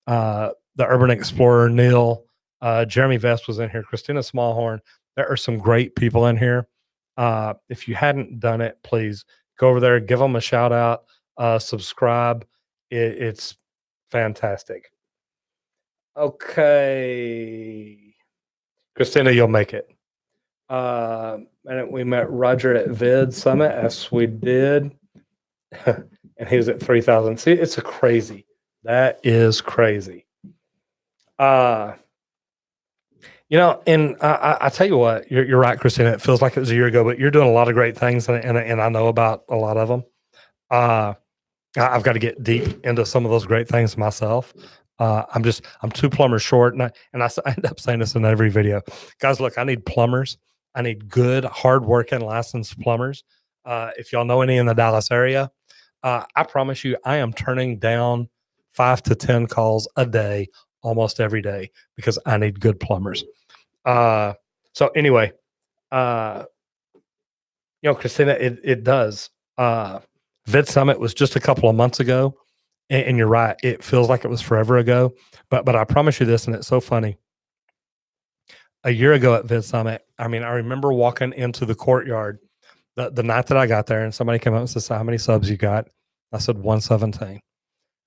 The Urban Explorer, Neil, Jeremy Vest was in here. Christina Smallhorn. There are some great people in here. If you hadn't done it, please go over there, give them a shout out, subscribe. It's fantastic. Okay. Christina, you'll make it. And we met Roger at Vid Summit. Yes, we did. And he was at 3,000. See, it's a crazy. That is crazy. And I tell you what, you're right, Christina. It feels like it was a year ago, but you're doing a lot of great things, and I know about a lot of them. I've got to get deep into some of those great things myself. I'm 2 plumbers short, and I end up saying this in every video. Guys, look, I need plumbers. I need good, hardworking, licensed plumbers. If y'all know any in the Dallas area, I promise you, I am turning down 5 to 10 calls a day, almost every day, because I need good plumbers. So anyway, uh, Christina, it does. Vid Summit was just a couple of months ago, and you're right. It feels like it was forever ago, but I promise you this, and it's so funny. A year ago at Vid Summit, I mean, I remember walking into the courtyard the night that I got there, and somebody came up and said, "So how many subs you got?" I said, 117.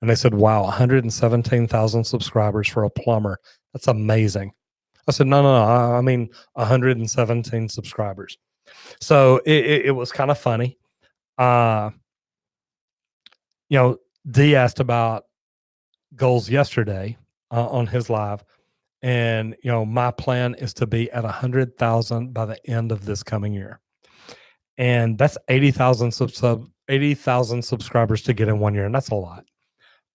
And they said, "Wow, 117,000 subscribers for a plumber. That's amazing." I said, No, I mean 117 subscribers." So it was kind of funny. Uh, D asked about goals yesterday on his live, and my plan is to be at 100,000 by the end of this coming year, and that's 80,000 subscribers to get in 1 year, and that's a lot.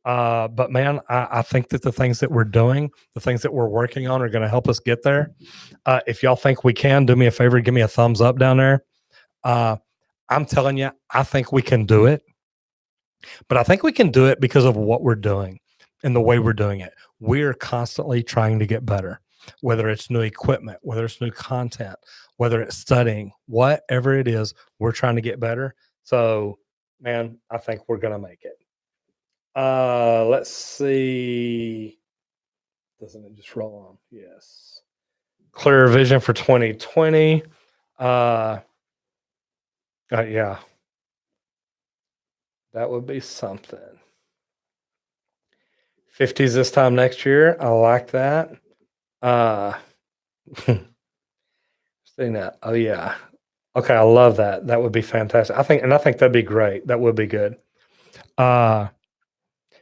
But man, I think that the things that we're doing, the things that we're working on, are going to help us get there. If y'all think we can, do me a favor, give me a thumbs up down there. I'm telling you, I think we can do it. But I think we can do it because of what we're doing and the way we're doing it. We're constantly trying to get better, whether it's new equipment, whether it's new content, whether it's studying, whatever it is, we're trying to get better. So, man, I think we're going to make it. Let's see. Doesn't it just roll on? Yes. Clearer vision for 2020. Yeah. That would be something. 50s this time next year. I like that. Seeing that. Oh yeah. Okay, I love that. That would be fantastic. I think that'd be great. That would be good.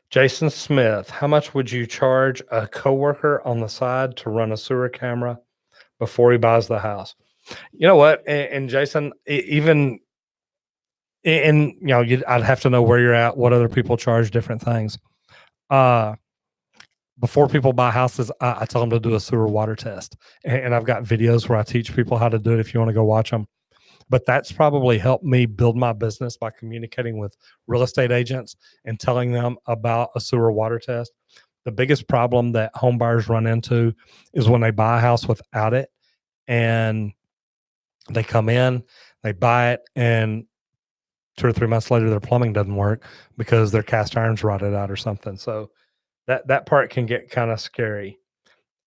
Jason Smith, how much would you charge a coworker on the side to run a sewer camera before he buys the house? You know what? And Jason, even I'd have to know where you're at, what other people charge, different things. Before people buy houses, I tell them to do a sewer water test, and I've got videos where I teach people how to do it if you want to go watch them. But that's probably helped me build my business by communicating with real estate agents and telling them about a sewer water test. The biggest problem that home buyers run into is when they buy a house without it, and they come in, they buy it, and 2 or 3 months later, their plumbing doesn't work because their cast iron's rotted out or something. So that part can get kind of scary.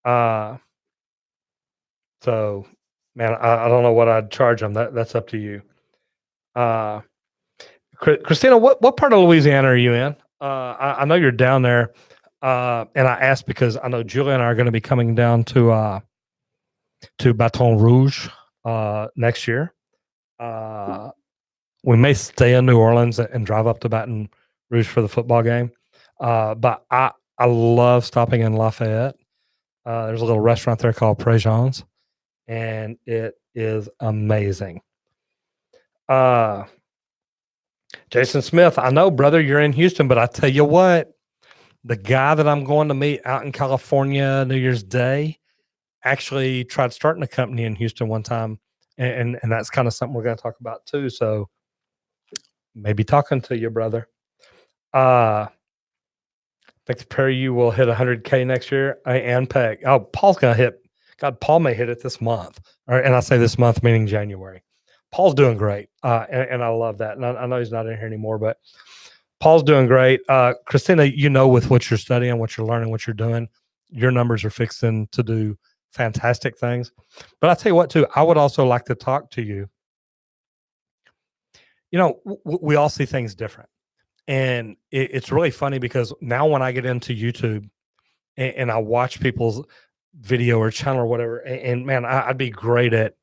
So, man, I don't know what I'd charge them. That's up to you. Christina, what part of Louisiana are you in? I know you're down there, and I asked because I know Julia and I are going to be coming down to Baton Rouge next year. We may stay in New Orleans and drive up to Baton Rouge for the football game. But I love stopping in Lafayette. There's a little restaurant there called Préjean's, and it is amazing. Jason Smith, I know, brother, you're in Houston, but I tell you what, the guy that I'm going to meet out in California New Year's Day actually tried starting a company in Houston one time, and that's kind of something we're going to talk about too. So maybe talking to you, brother. I think the pair of you will hit 100K next year. And Peck. Oh, Paul's going to hit. God, Paul may hit it this month. All right, and I say this month, meaning January. Paul's doing great, and I love that. And I know he's not in here anymore, but Paul's doing great. Christina, with what you're studying, what you're learning, what you're doing, your numbers are fixing to do fantastic things. But I'll tell you what, too, I would also like to talk to you. We all see things different. And it's really funny because now when I get into YouTube and I watch people's video or channel or whatever, and man, I'd be great at,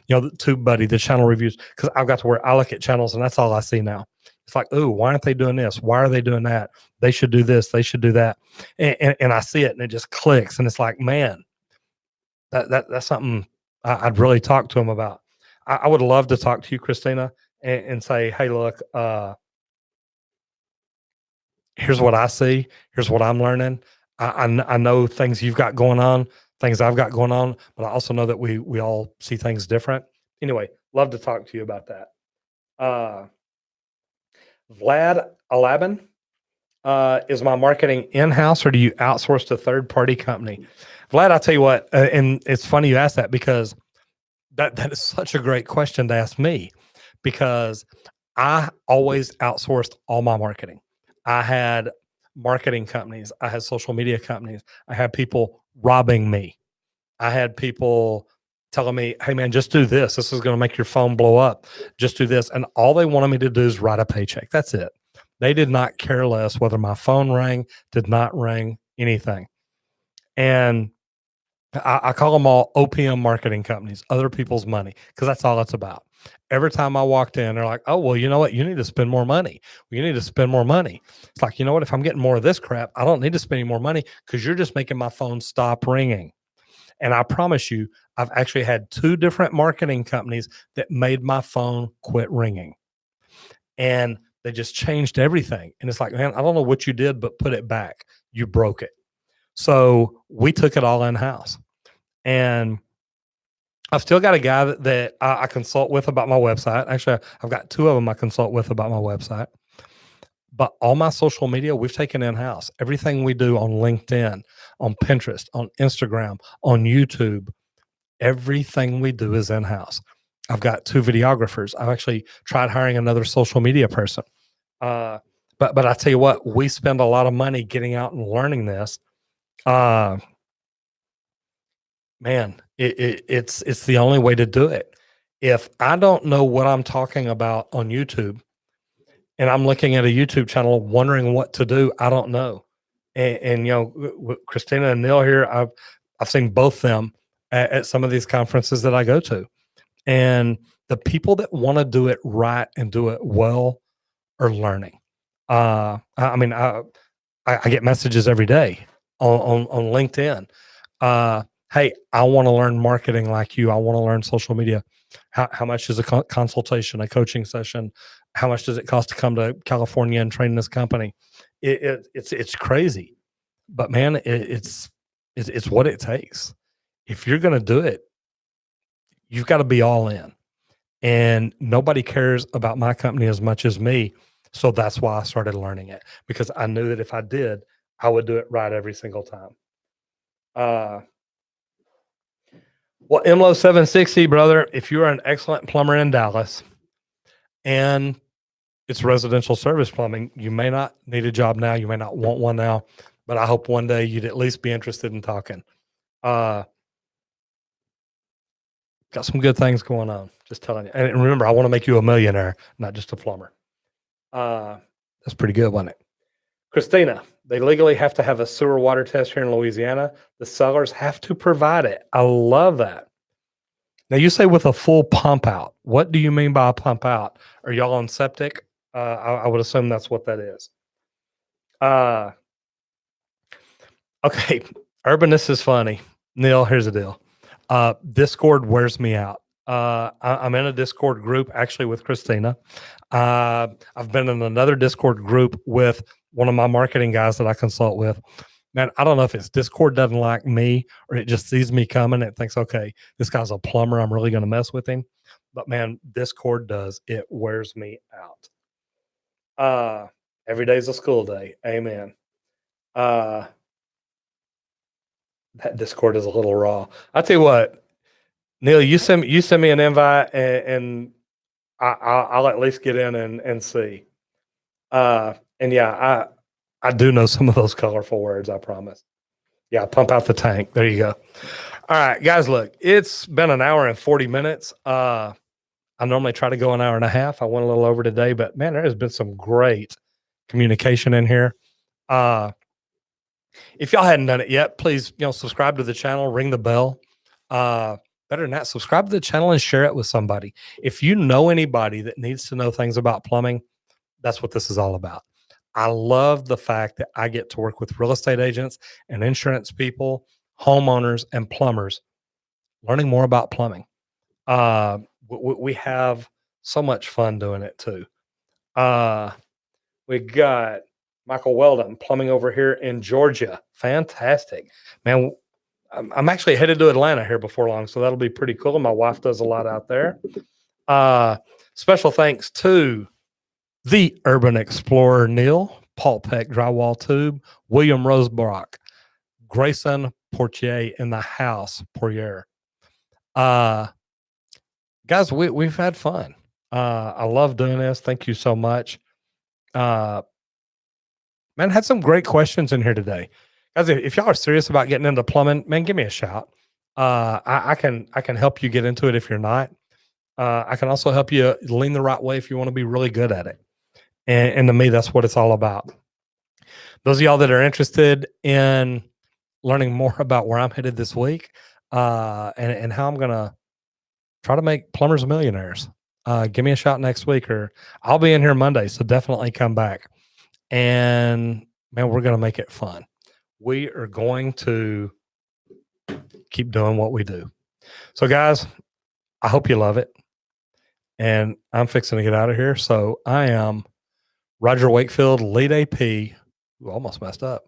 the TubeBuddy, the channel reviews, because I've got to where I look at channels and that's all I see now. It's like, ooh, why aren't they doing this? Why are they doing that? They should do this. They should do that. And I see it and it just clicks. And it's like, man, that's something I'd really talk to them about. I would love to talk to you, Christina, and say, hey, look, here's what I see. Here's what I'm learning. I know things you've got going on, things I've got going on, but I also know that we all see things different. Anyway, love to talk to you about that. Uh, Vlad Alabin, is my marketing in-house or do you outsource to third-party company? Vlad, I'll tell you what, and it's funny you asked that because that is such a great question to ask me because I always outsourced all my marketing. I had marketing companies, I had social media companies, I had people robbing me. I had people telling me, "Hey man, just do this. This is going to make your phone blow up. Just do this." And all they wanted me to do is write a paycheck. That's it. They did not care less whether my phone rang, did not ring, anything. And I call them all OPM marketing companies, other people's money, because that's all it's about. Every time I walked in, they're like, "Oh, well, you know what? You need to spend more money. Well, you need to spend more money." It's like, you know what? If I'm getting more of this crap, I don't need to spend any more money because you're just making my phone stop ringing. And I promise you, I've actually had two different marketing companies that made my phone quit ringing. And they just changed everything. And it's like, man, I don't know what you did, but put it back. You broke it. So we took it all in house. And I've still got a guy that I consult with about my website. Actually, I've got two of them I consult with about my website. But all my social media, we've taken in house. Everything we do on LinkedIn, on Pinterest, on Instagram, on YouTube, everything we do is in house. I've got two videographers. I've actually tried hiring another social media person. Uh, but I tell you what, we spend a lot of money getting out and learning this. Uh, Man, it's the only way to do it. If I don't know what I'm talking about on YouTube and I'm looking at a YouTube channel wondering what to do, I don't know. And you know, Christina and Neil here, I've seen both them at some of these conferences that I go to, and the people that want to do it right and do it well are learning. I mean, I get messages every day on LinkedIn. Uh, hey, I want to learn marketing like you. I want to learn social media. How much is a consultation, a coaching session? How much does it cost to come to California and train this company? It's crazy, but man, it's what it takes. If you're going to do it, you've got to be all in. And nobody cares about my company as much as me. So that's why I started learning it because I knew that if I did, I would do it right every single time. Uh, well, MLO 760, brother, if you're an excellent plumber in Dallas and it's residential service plumbing, you may not need a job now. You may not want one now, but I hope one day you'd at least be interested in talking. Uh, got some good things going on. Just telling you. And remember, I want to make you a millionaire, not just a plumber. That's pretty good, wasn't it? Christina, they legally have to have a sewer water test here in Louisiana. The sellers have to provide it. I love that. Now you say with a full pump out. What do you mean by a pump out? Are y'all on septic? I would assume that's what that is. Uh, okay. Urbanist is funny. Neil, here's the deal. Discord wears me out. I'm in a Discord group actually with Christina. I've been in another Discord group with one of my marketing guys that I consult with. Man, I don't know if it's Discord doesn't like me or it just sees me coming and thinks, okay, this guy's a plumber. I'm really going to mess with him. But man, Discord does. It wears me out. Every day's a school day. Amen. Uh, that Discord is a little raw. I tell you what, Neil, you send me an invite and I'll at least get in and see. And yeah, I do know some of those colorful words. I promise. Yeah, pump out the tank. There you go. All right, guys. Look, it's been an hour and 40 minutes. I normally try to go an hour and a half. I went a little over today, but man, there has been some great communication in here. If y'all hadn't done it yet, please, subscribe to the channel, ring the bell. Better than that, subscribe to the channel and share it with somebody. If you know anybody that needs to know things about plumbing, that's what this is all about. I love the fact that I get to work with real estate agents and insurance people, homeowners, and plumbers, learning more about plumbing. We have so much fun doing it too. We got Michael Weldon, plumbing over here in Georgia. Fantastic, man. I'm actually headed to Atlanta here before long, so that'll be pretty cool. My wife does a lot out there. Special thanks to the Urban Explorer Neil, Paul Peck Drywall Tube, William Rosebrock, Grayson Portier in the house, Poirier. Guys, we've had fun. I love doing this. Thank you so much. Man, had some great questions in here today. Guys, if y'all are serious about getting into plumbing, man, give me a shout. I can help you get into it if you're not. I can also help you lean the right way if you want to be really good at it. And to me, that's what it's all about. Those of y'all that are interested in learning more about where I'm headed this week, and how I'm gonna try to make plumbers millionaires, give me a shout next week, or I'll be in here Monday, so definitely come back. And man, we're gonna make it fun. We are going to keep doing what we do. So, guys, I hope you love it. And I'm fixing to get out of here. So I am Roger Wakefield, lead AP. Ooh, almost messed up.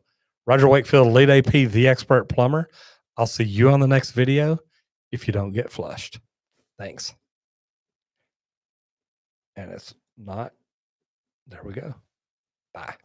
Roger Wakefield, lead AP, the expert plumber. I'll see you on the next video if you don't get flushed. Thanks. And it's not. There we go. Bye.